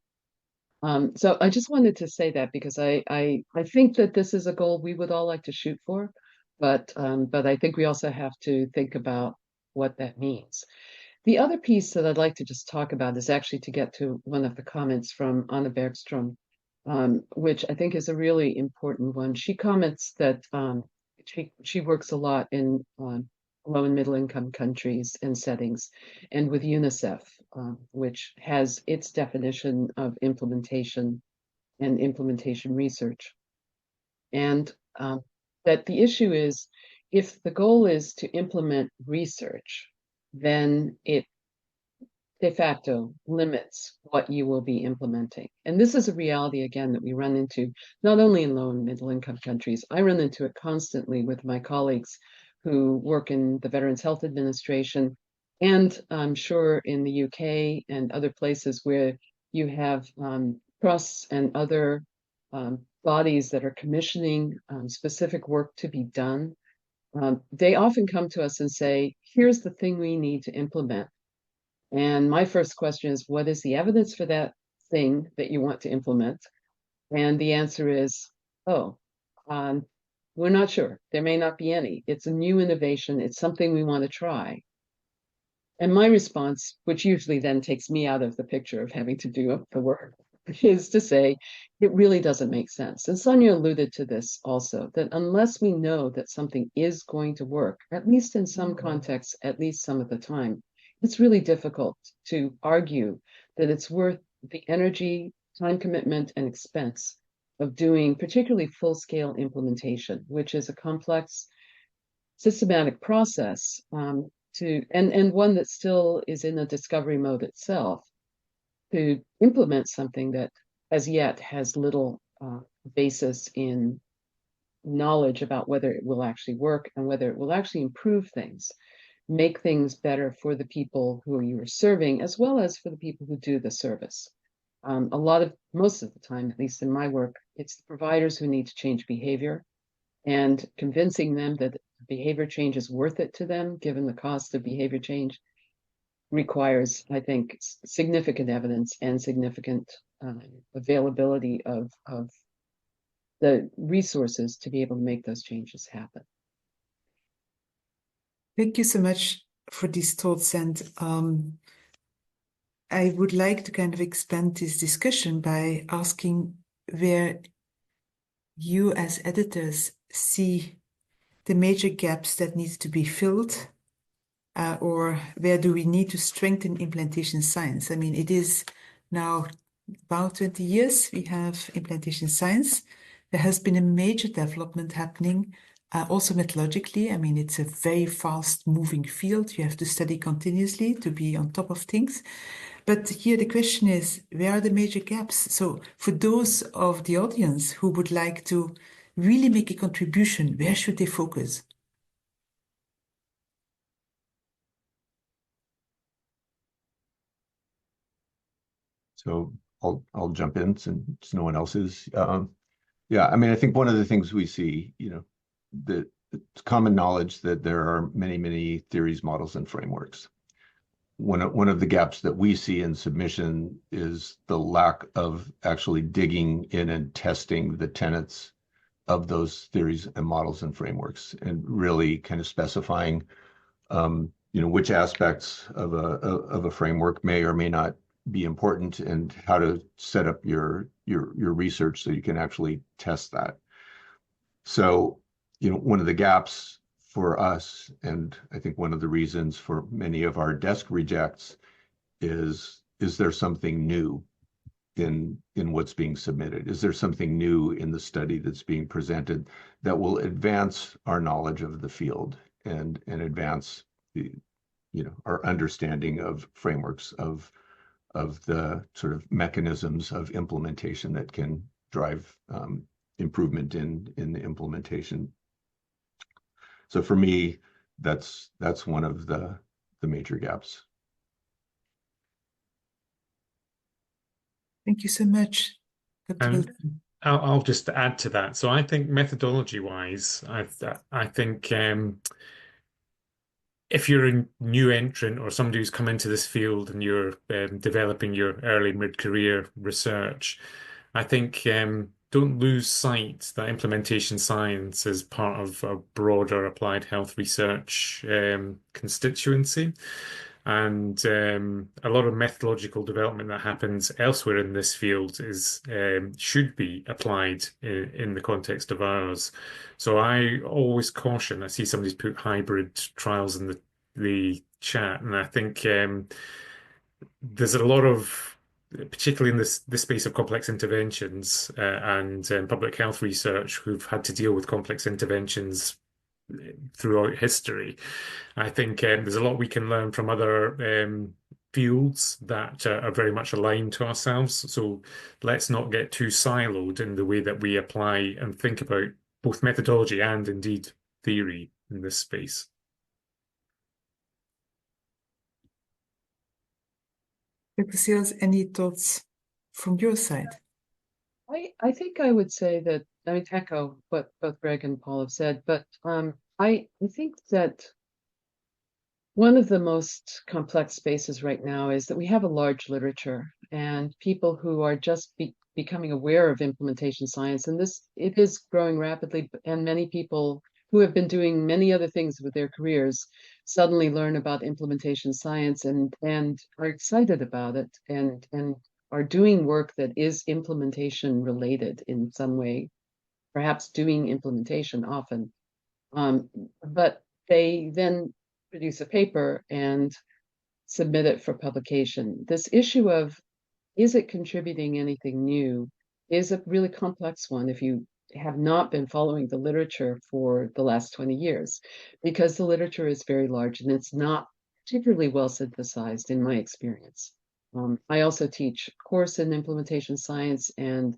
So I just wanted to say that because I think that this is a goal we would all like to shoot for, but I think we also have to think about what that means. The other piece that I'd like to just talk about is actually to get to one of the comments from Anna Bergstrom, which I think is a really important one. She comments that she works a lot in low and middle income countries and settings, and with UNICEF, which has its definition of implementation and implementation research. And that the issue is, if the goal is to implement research, then it de facto limits what you will be implementing. And this is a reality, again, that we run into not only in low and middle income countries. I run into it constantly with my colleagues who work in the Veterans Health Administration, and I'm sure in the UK and other places where you have trusts and other bodies that are commissioning specific work to be done. They often come to us and say, here's the thing we need to implement. And my first question is, what is the evidence for that thing that you want to implement? And the answer is, we're not sure. There may not be any. It's a new innovation. It's something we want to try. And my response, which usually then takes me out of the picture of having to do the work, is to say it really doesn't make sense. And Sonja alluded to this also, that unless we know that something is going to work, at least in some contexts, at least some of the time, it's really difficult to argue that it's worth the energy, time commitment, and expense of doing particularly full-scale implementation, which is a complex, systematic process and one that still is in a discovery mode itself, to implement something that as yet has little basis in knowledge about whether it will actually work and whether it will actually improve things, make things better for the people who you are serving, as well as for the people who do the service. Most of the time, at least in my work, it's the providers who need to change behavior, and convincing them that behavior change is worth it to them, given the cost of behavior change, requires, I think, significant evidence and significant availability of the resources to be able to make those changes happen. Thank you so much for these thoughts. And I would like to kind of expand this discussion by asking where you as editors see the major gaps that need to be filled, or where do we need to strengthen implementation science? I mean, it is now about 20 years we have implementation science. There has been a major development happening, also methodologically. I mean, it's a very fast moving field. You have to study continuously to be on top of things. But here the question is, where are the major gaps? So for those of the audience who would like to really make a contribution, where should they focus? So I'll jump in since no one else is. Yeah, I mean, I think one of the things we see, that it's common knowledge that there are many, many theories, models, and frameworks. One of the gaps that we see in submission is the lack of actually digging in and testing the tenets of those theories and models and frameworks, and really kind of specifying, which aspects of a framework may or may not be important, and how to set up your research so you can actually test that. So, one of the gaps for us, and I think one of the reasons for many of our desk rejects, is there something new in what's being submitted? Is there something new in the study that's being presented that will advance our knowledge of the field and advance our understanding of frameworks of the sort of mechanisms of implementation that can drive improvement in the implementation. So for me, that's one of the major gaps. Thank you so much, Dr. And Wilson. I'll just add to that. So I think methodology-wise, I think if you're a new entrant or somebody who's come into this field and you're developing your early mid-career research, I think don't lose sight that implementation science is part of a broader applied health research constituency. And a lot of methodological development that happens elsewhere in this field should be applied in the context of ours. So I always caution. I see somebody's put hybrid trials in the chat, and I think there's a lot of, particularly in this space of complex interventions and public health research, who've had to deal with complex interventions throughout history. I think there's a lot we can learn from other fields that are very much aligned to ourselves. So let's not get too siloed in the way that we apply and think about both methodology and indeed theory in this space. Dr. Seals, any thoughts from your side? I think I would say that, I mean, echo what both Greg and Paul have said, but I think that one of the most complex spaces right now is that we have a large literature and people who are just becoming aware of implementation science, and it is growing rapidly, and many people who have been doing many other things with their careers suddenly learn about implementation science and are excited about it and are doing work that is implementation related in some way, perhaps doing implementation often. But they then produce a paper and submit it for publication. This issue of, is it contributing anything new, is a really complex one if you have not been following the literature for the last 20 years, because the literature is very large and it's not particularly well synthesized in my experience. I also teach a course in implementation science and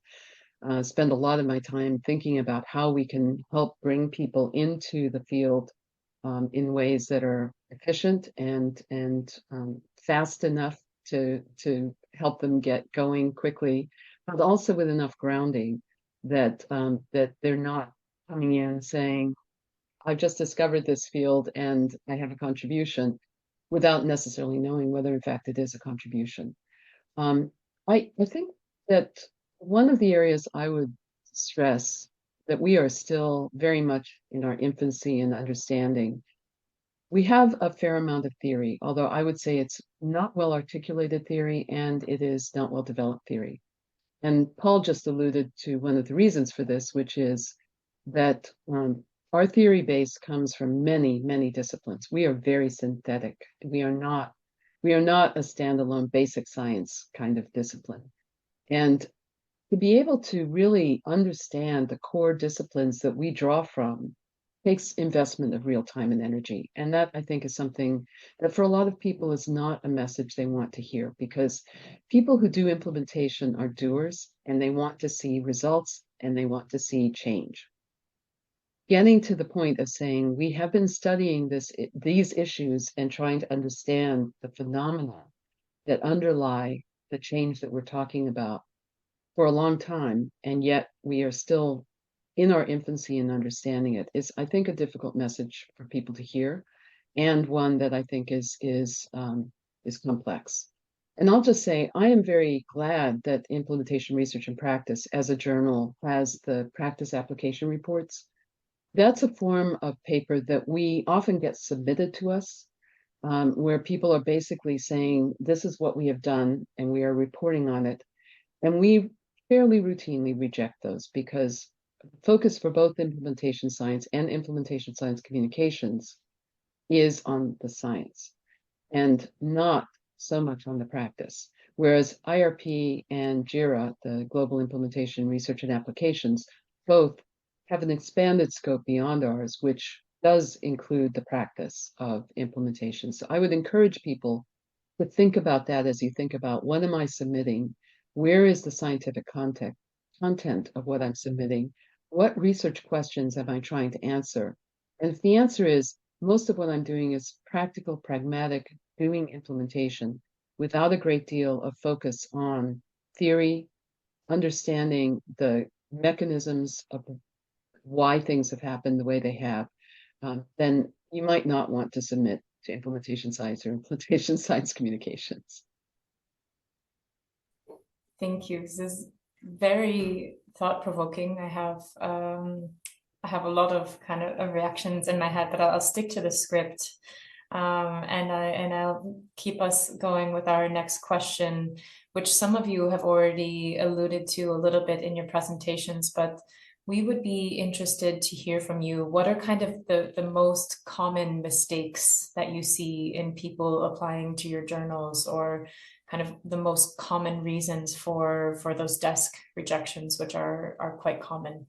spend a lot of my time thinking about how we can help bring people into the field in ways that are efficient and fast enough to help them get going quickly, but also with enough grounding that that they're not coming in saying, "I've just discovered this field and I have a contribution," without necessarily knowing whether in fact it is a contribution. Um, I think that one of the areas I would stress that we are still very much in our infancy in understanding. We have a fair amount of theory, although I would say it's not well articulated theory and it is not well developed theory. And Paul just alluded to one of the reasons for this, which is that our theory base comes from many, many disciplines. We are very synthetic. We are not a standalone basic science kind of discipline. And to be able to really understand the core disciplines that we draw from takes investment of real time and energy. And that, I think, is something that for a lot of people is not a message they want to hear, because people who do implementation are doers and they want to see results and they want to see change. Getting to the point of saying, we have been studying these issues and trying to understand the phenomena that underlie the change that we're talking about for a long time, and yet we are still in our infancy in understanding it, is, I think, a difficult message for people to hear, and one that I think is complex. And I'll just say, I am very glad that Implementation Research and Practice as a journal has the practice application reports. That's a form of paper that we often get submitted to us, where people are basically saying, this is what we have done, and we are reporting on it. And we fairly routinely reject those because focus for both implementation science and implementation science communications is on the science and not so much on the practice. Whereas IRP and JIRA, the Global Implementation Research and Applications, both have an expanded scope beyond ours, which does include the practice of implementation. So I would encourage people to think about that as you think about, what am I submitting? Where is the scientific content of what I'm submitting? What research questions am I trying to answer? And if the answer is, most of what I'm doing is practical, pragmatic, doing implementation without a great deal of focus on theory, understanding the mechanisms of why things have happened the way they have, then you might not want to submit to implementation science or implementation science communications. Thank you. This is very thought-provoking. I have a lot of kind of reactions in my head, but I'll stick to the script, and I'll keep us going with our next question, which some of you have already alluded to a little bit in your presentations, but we would be interested to hear from you. What are kind of the most common mistakes that you see in people applying to your journals, or kind of the most common reasons for those desk rejections, which are quite common?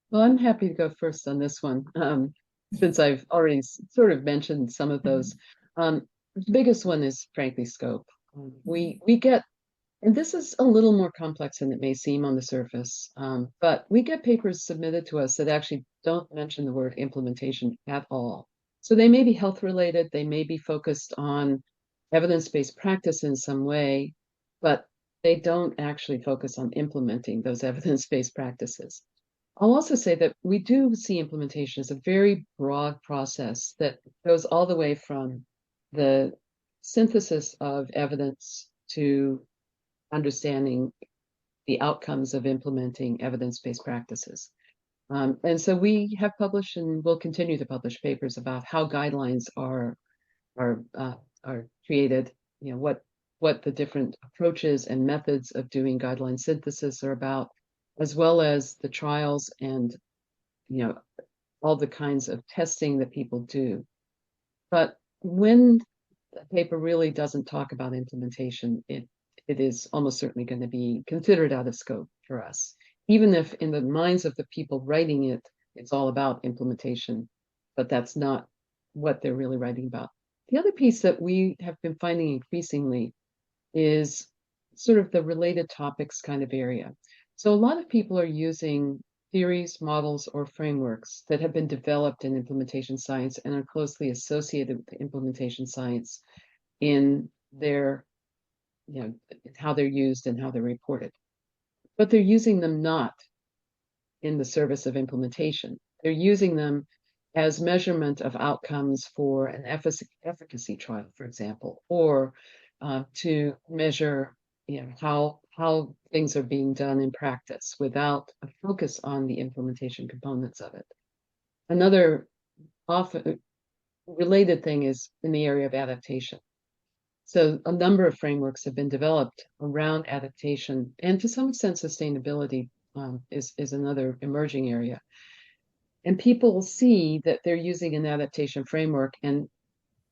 Well, I'm happy to go first on this one, since I've already sort of mentioned some of those. The biggest one is, frankly, scope. We get, and this is a little more complex than it may seem on the surface, but we get papers submitted to us that actually don't mention the word implementation at all. So they may be health related, they may be focused on evidence-based practice in some way, but they don't actually focus on implementing those evidence-based practices. I'll also say that we do see implementation as a very broad process that goes all the way from the synthesis of evidence to understanding the outcomes of implementing evidence-based practices. And so we have published and will continue to publish papers about how guidelines are are created, what the different approaches and methods of doing guideline synthesis are about, as well as the trials and all the kinds of testing that people do. But when the paper really doesn't talk about implementation, it is almost certainly going to be considered out of scope for us, even if in the minds of the people writing it, it's all about implementation, but that's not what they're really writing about. The other piece that we have been finding increasingly is sort of the related topics kind of area. So a lot of people are using theories, models, or frameworks that have been developed in implementation science and are closely associated with the implementation science in their, how they're used and how they're reported. But they're using them not in the service of implementation. They're using them as measurement of outcomes for an efficacy trial, for example, or to measure how things are being done in practice without a focus on the implementation components of it. Another often related thing is in the area of adaptation. So a number of frameworks have been developed around adaptation, and to some extent sustainability is another emerging area. And people see that they're using an adaptation framework, and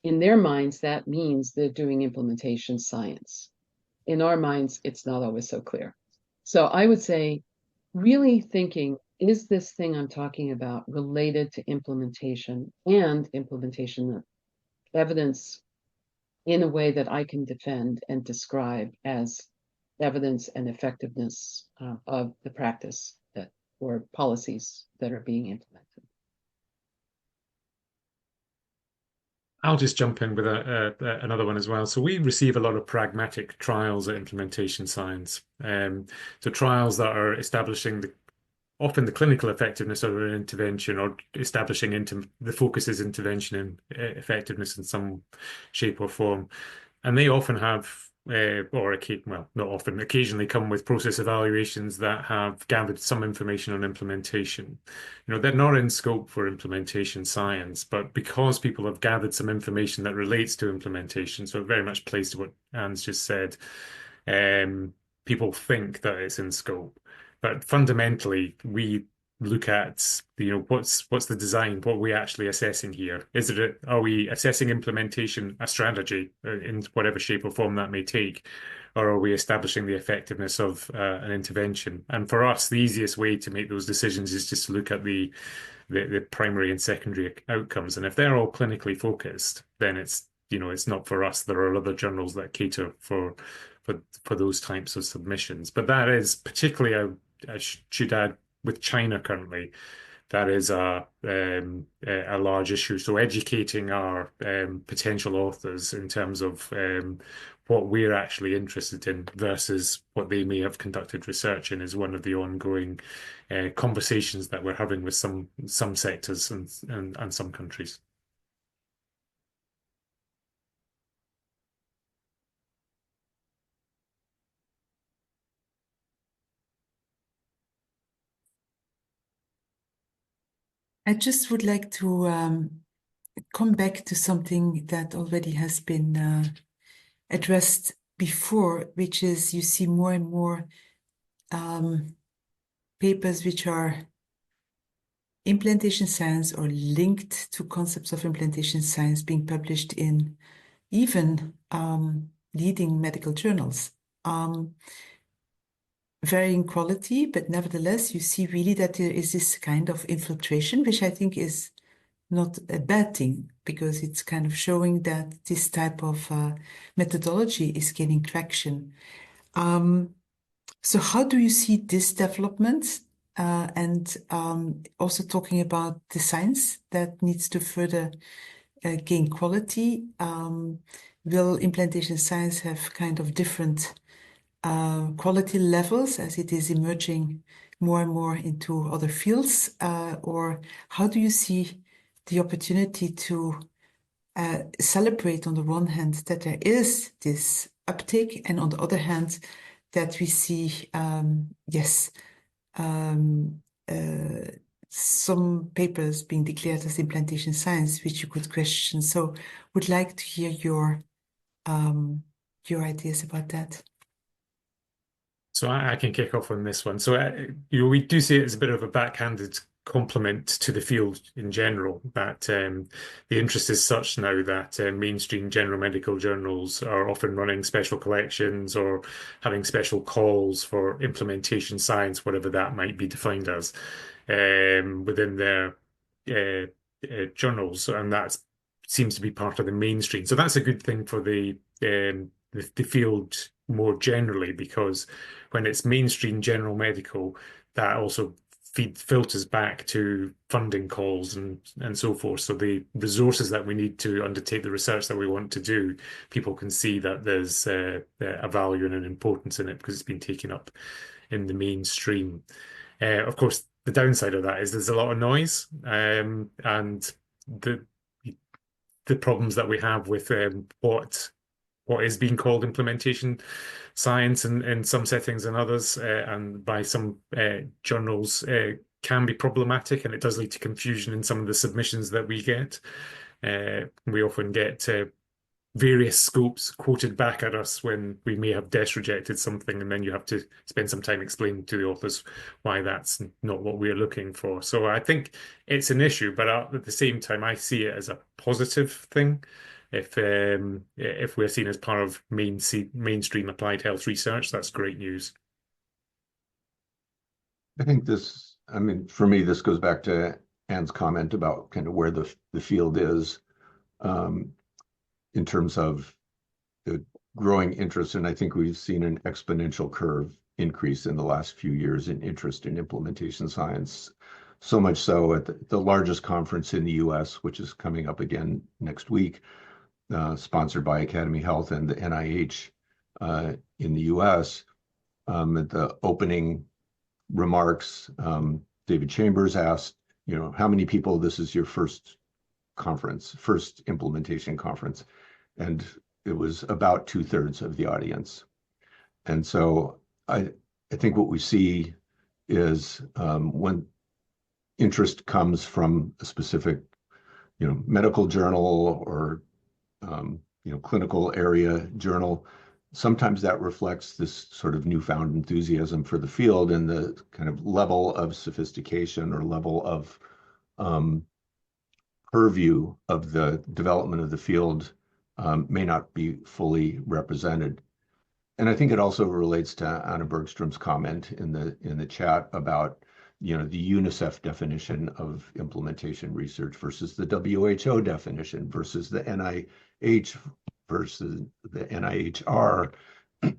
in their minds, that means they're doing implementation science. In our minds, it's not always so clear. So I would say, really thinking, is this thing I'm talking about related to implementation and implementation evidence in a way that I can defend and describe as evidence and effectiveness of the practice or policies that are being implemented? I'll just jump in with another one as well. So we receive a lot of pragmatic trials at implementation science. So trials that are establishing often the clinical effectiveness of an intervention, or establishing the focus is intervention and effectiveness in some shape or form. And they often have, not often, occasionally come with process evaluations that have gathered some information on implementation. They're not in scope for implementation science, but because people have gathered some information that relates to implementation, so it very much plays to what Anne's just said, people think that it's in scope. But fundamentally, we look at what's the design, what are we actually assessing here? Are we assessing implementation, a strategy in whatever shape or form that may take, or are we establishing the effectiveness of an intervention? And for us, the easiest way to make those decisions is just to look at the primary and secondary outcomes, and if they're all clinically focused, then it's not for us. There are other journals that cater for those types of submissions, but that is particularly, I should add, with China currently, that is a large issue. So educating our potential authors in terms of what we're actually interested in versus what they may have conducted research in is one of the ongoing conversations that we're having with some sectors and some countries. I just would like to come back to something that already has been addressed before, which is you see more and more papers which are implementation science or linked to concepts of implementation science being published in even leading medical journals. Varying quality, but nevertheless, you see really that there is this kind of infiltration, which I think is not a bad thing, because it's kind of showing that this type of methodology is gaining traction. So how do you see this development? And also talking about the science that needs to further gain quality. Will implementation science have kind of different quality levels as it is emerging more and more into other fields? Or how do you see the opportunity to celebrate, on the one hand, that there is this uptake, and on the other hand, that we see, some papers being declared as implementation science, which you could question. So would like to hear your your ideas about that. So I can kick off on this one. So we do see it as a bit of a backhanded compliment to the field in general, that the interest is such now that mainstream general medical journals are often running special collections or having special calls for implementation science, whatever that might be defined as, within their journals, and that seems to be part of the mainstream. So that's a good thing for the field more generally, because when it's mainstream general medical, that also filters back to funding calls and so forth. So the resources that we need to undertake the research that we want to do, people can see that there's a value and an importance in it because it's been taken up in the mainstream. Of course, the downside of that is there's a lot of noise, and the problems that we have with what is being called implementation science in some settings and others, and by some journals, can be problematic, and it does lead to confusion in some of the submissions that we get. We often get various scopes quoted back at us when we may have desk rejected something, and then you have to spend some time explaining to the authors why that's not what we're looking for. So I think it's an issue, but at the same time, I see it as a positive thing. If we're seen as part of mainstream applied health research, that's great news. I think this, I mean, for me, this goes back to Anne's comment about kind of where the field is in terms of the growing interest. And I think we've seen an exponential curve increase in the last few years in interest in implementation science. So much so at the largest conference in the US, which is coming up again next week, sponsored by Academy Health and the NIH in the US. At the opening remarks, David Chambers asked, how many people, this is your first conference, first implementation conference? And it was about 2/3 of the audience. And so I think what we see is when interest comes from a specific, medical journal or clinical area journal, sometimes that reflects this sort of newfound enthusiasm for the field, and the kind of level of sophistication or level of purview of the development of the field may not be fully represented. And I think it also relates to Anna Bergstrom's comment in the chat about the UNICEF definition of implementation research versus the WHO definition versus the NIH versus the NIHR,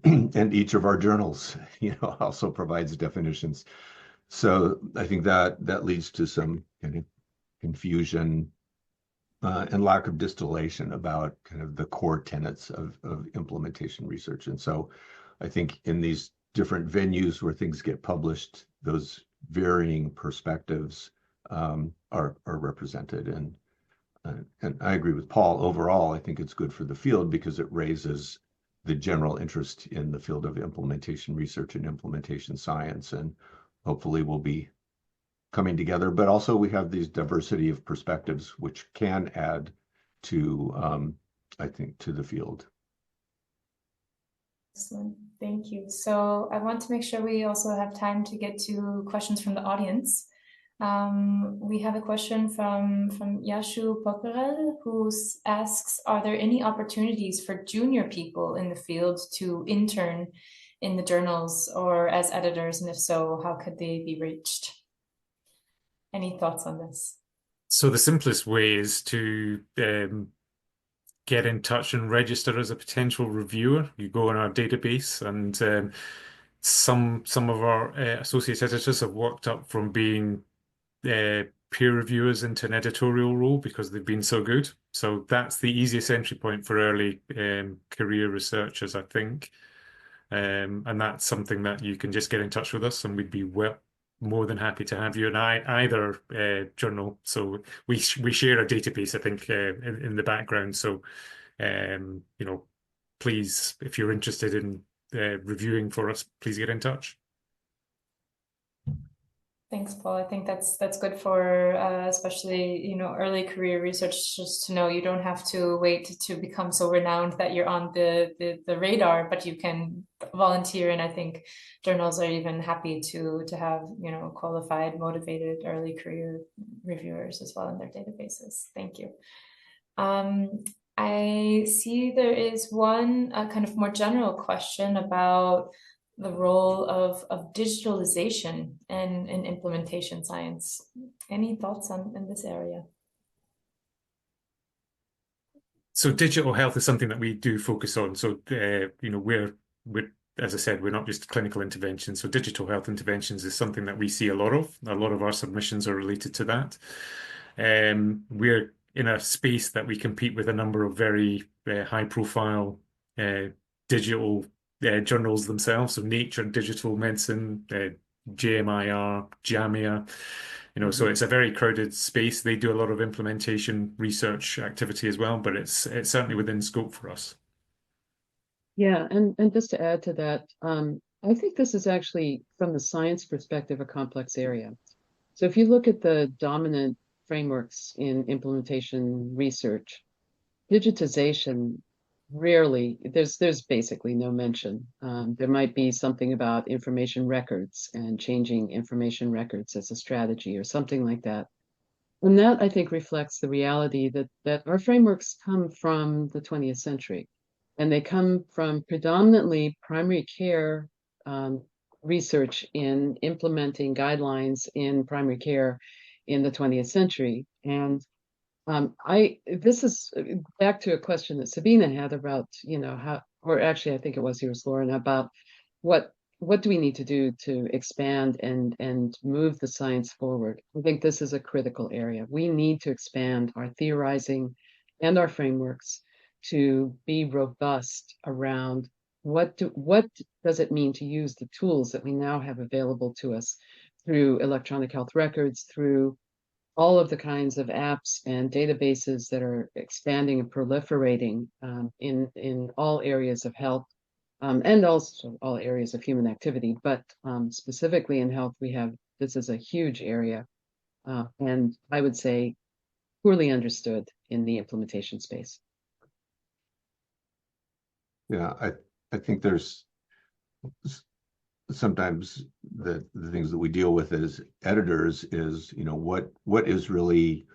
and each of our journals, also provides definitions. So I think that leads to some kind of confusion and lack of distillation about kind of the core tenets of implementation research. And so I think in these different venues where things get published, those varying perspectives are represented. And I agree with Paul. Overall, I think it's good for the field because it raises the general interest in the field of implementation research and implementation science, and hopefully we'll be coming together. But also we have these diversity of perspectives, which can add to, I think, to the field. Excellent, thank you. So I want to make sure we also have time to get to questions from the audience. We have a question from Yashu Pokerel, who asks, are there any opportunities for junior people in the field to intern in the journals or as editors? And if so, how could they be reached? Any thoughts on this? So the simplest way is to get in touch and register as a potential reviewer. You go in our database, and some of our associate editors have worked up from being peer reviewers into an editorial role because they've been so good. So that's the easiest entry point for early career researchers, I think. And that's something that you can just get in touch with us, and we'd be more than happy to have you in either journal. So we share a database, I think, in the background. So please, if you're interested in reviewing for us, please get in touch. Thanks, Paul. I think that's good for especially early career researchers to know you don't have to wait to become so renowned that you're on the radar, but you can volunteer. And I think journals are even happy to have qualified, motivated early career reviewers as well in their databases. Thank you. I see there is one kind of more general question about the role of digitalization in implementation science. Any thoughts in this area? So digital health is something that we do focus on. So we're as I said, we're not just clinical interventions. So digital health interventions is something that we see a lot of. A lot of our submissions are related to that. We're in a space that we compete with a number of very high-profile digital journals themselves. So Nature Digital Medicine, JMIR, JAMIA. So it's a very crowded space. They do a lot of implementation research activity as well, but it's certainly within scope for us. Yeah, and just to add to that, I think this is actually, from the science perspective, a complex area. So if you look at the dominant frameworks in implementation research, digitization rarely, there's basically no mention. There might be something about information records and changing information records as a strategy or something like that. And that, I think, reflects the reality that our frameworks come from the 20th century. And they come from predominantly primary care research in implementing guidelines in primary care in the 20th century. And this is back to a question that Sabina had about, how, or actually I think it was yours, Lauren, about what do we need to do to expand and move the science forward. I think this is a critical area. We need to expand our theorizing and our frameworks to be robust around what does it mean to use the tools that we now have available to us through electronic health records, through all of the kinds of apps and databases that are expanding and proliferating in all areas of health, and also all areas of human activity. But specifically in health, this is a huge area, and I would say poorly understood in the implementation space. Yeah, I think there's sometimes the things that we deal with as editors is, what is really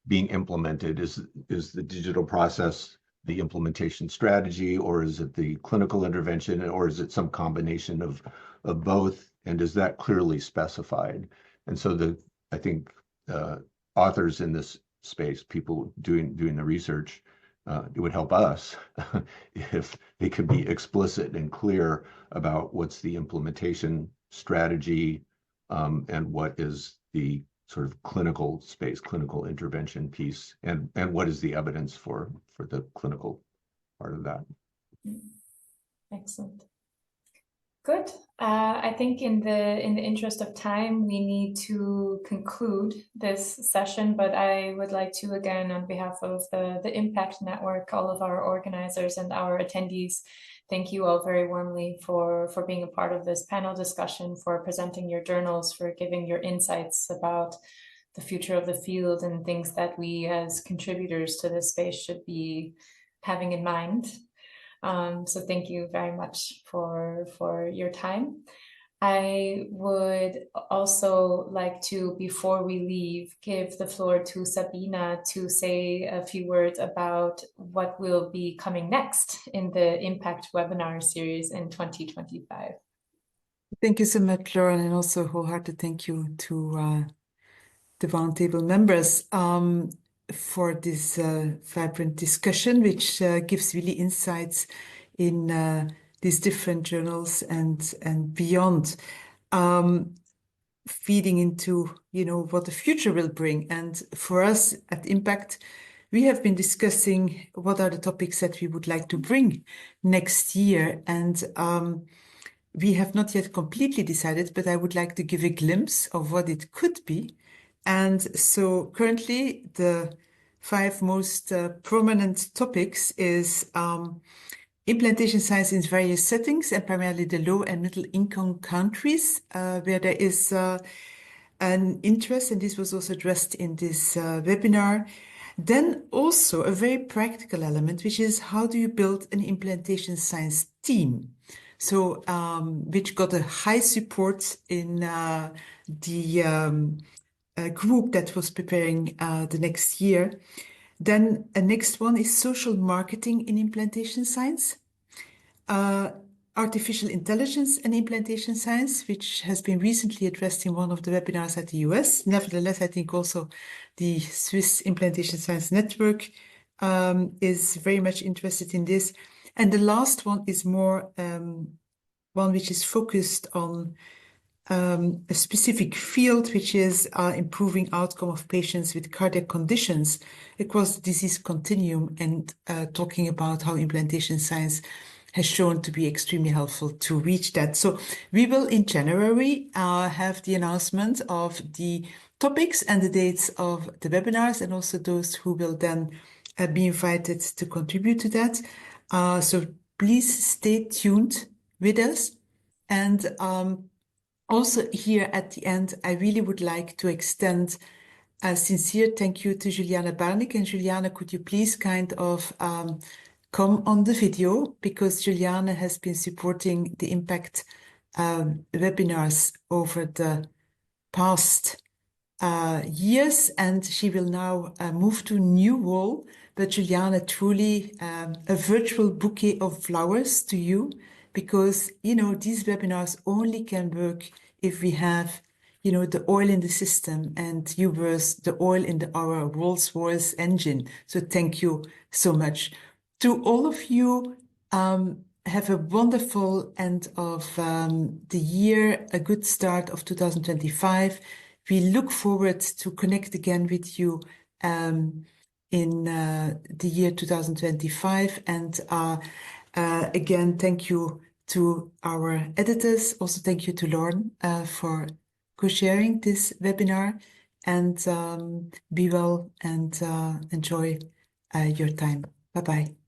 being implemented? Is the digital process the implementation strategy, or is it the clinical intervention, or is it some combination of both? And is that clearly specified? And so I think authors in this space, people doing the research, it would help us if they could be explicit and clear about what's the implementation strategy, and what is the sort of clinical space, clinical intervention piece, and what is the evidence for the clinical part of that. Excellent. Good. I think in the interest of time, we need to conclude this session, but I would like to, again, on behalf of the Impact Network, all of our organizers and our attendees, thank you all very warmly for being a part of this panel discussion, for presenting your journals, for giving your insights about the future of the field and things that we as contributors to this space should be having in mind. So thank you very much for your time. I would also like to, before we leave, give the floor to Sabina to say a few words about what will be coming next in the Impact webinar series in 2025. Thank you so much, Lauren, and also wholehearted thank you to the roundtable members for this vibrant discussion, which gives really insights in these different journals and beyond, feeding into what the future will bring. And for us at Impact, we have been discussing what are the topics that we would like to bring next year, and we have not yet completely decided, but I would like to give a glimpse of what it could be. And so currently the 5 most prominent topics is implementation science in various settings, and primarily the low and middle income countries, where there is an interest, and this was also addressed in this webinar. Then also a very practical element, which is how do you build an implantation science team? So, which got a high support in the group that was preparing the next year. Then a next one is social marketing in implantation science. Artificial intelligence and implantation science, which has been recently addressed in one of the webinars at the US. Nevertheless, I think also the Swiss Implantation Science Network is very much interested in this. And the last one is more one which is focused on a specific field, which is improving outcome of patients with cardiac conditions across the disease continuum, and talking about how implantation science has shown to be extremely helpful to reach that. So we will in January have the announcement of the topics and the dates of the webinars, and also those who will then be invited to contribute to that. So please stay tuned with us. And also here at the end, I really would like to extend a sincere thank you to Juliana Barnik. And Juliana, could you please kind of come on the video, because Juliana has been supporting the impact webinars over the past years, and she will now move to a new role. But Juliana, truly a virtual bouquet of flowers to you, because, you know, these webinars only can work if we have, you know, the oil in the system, and you were the oil in our Rolls-Royce engine. So thank you so much. To all of you, have a wonderful end of the year, a good start of 2025. We look forward to connect again with you in the year 2025. And again, thank you to our editors. Also, thank you to Lauren for co-sharing this webinar. And be well and enjoy your time. Bye-bye.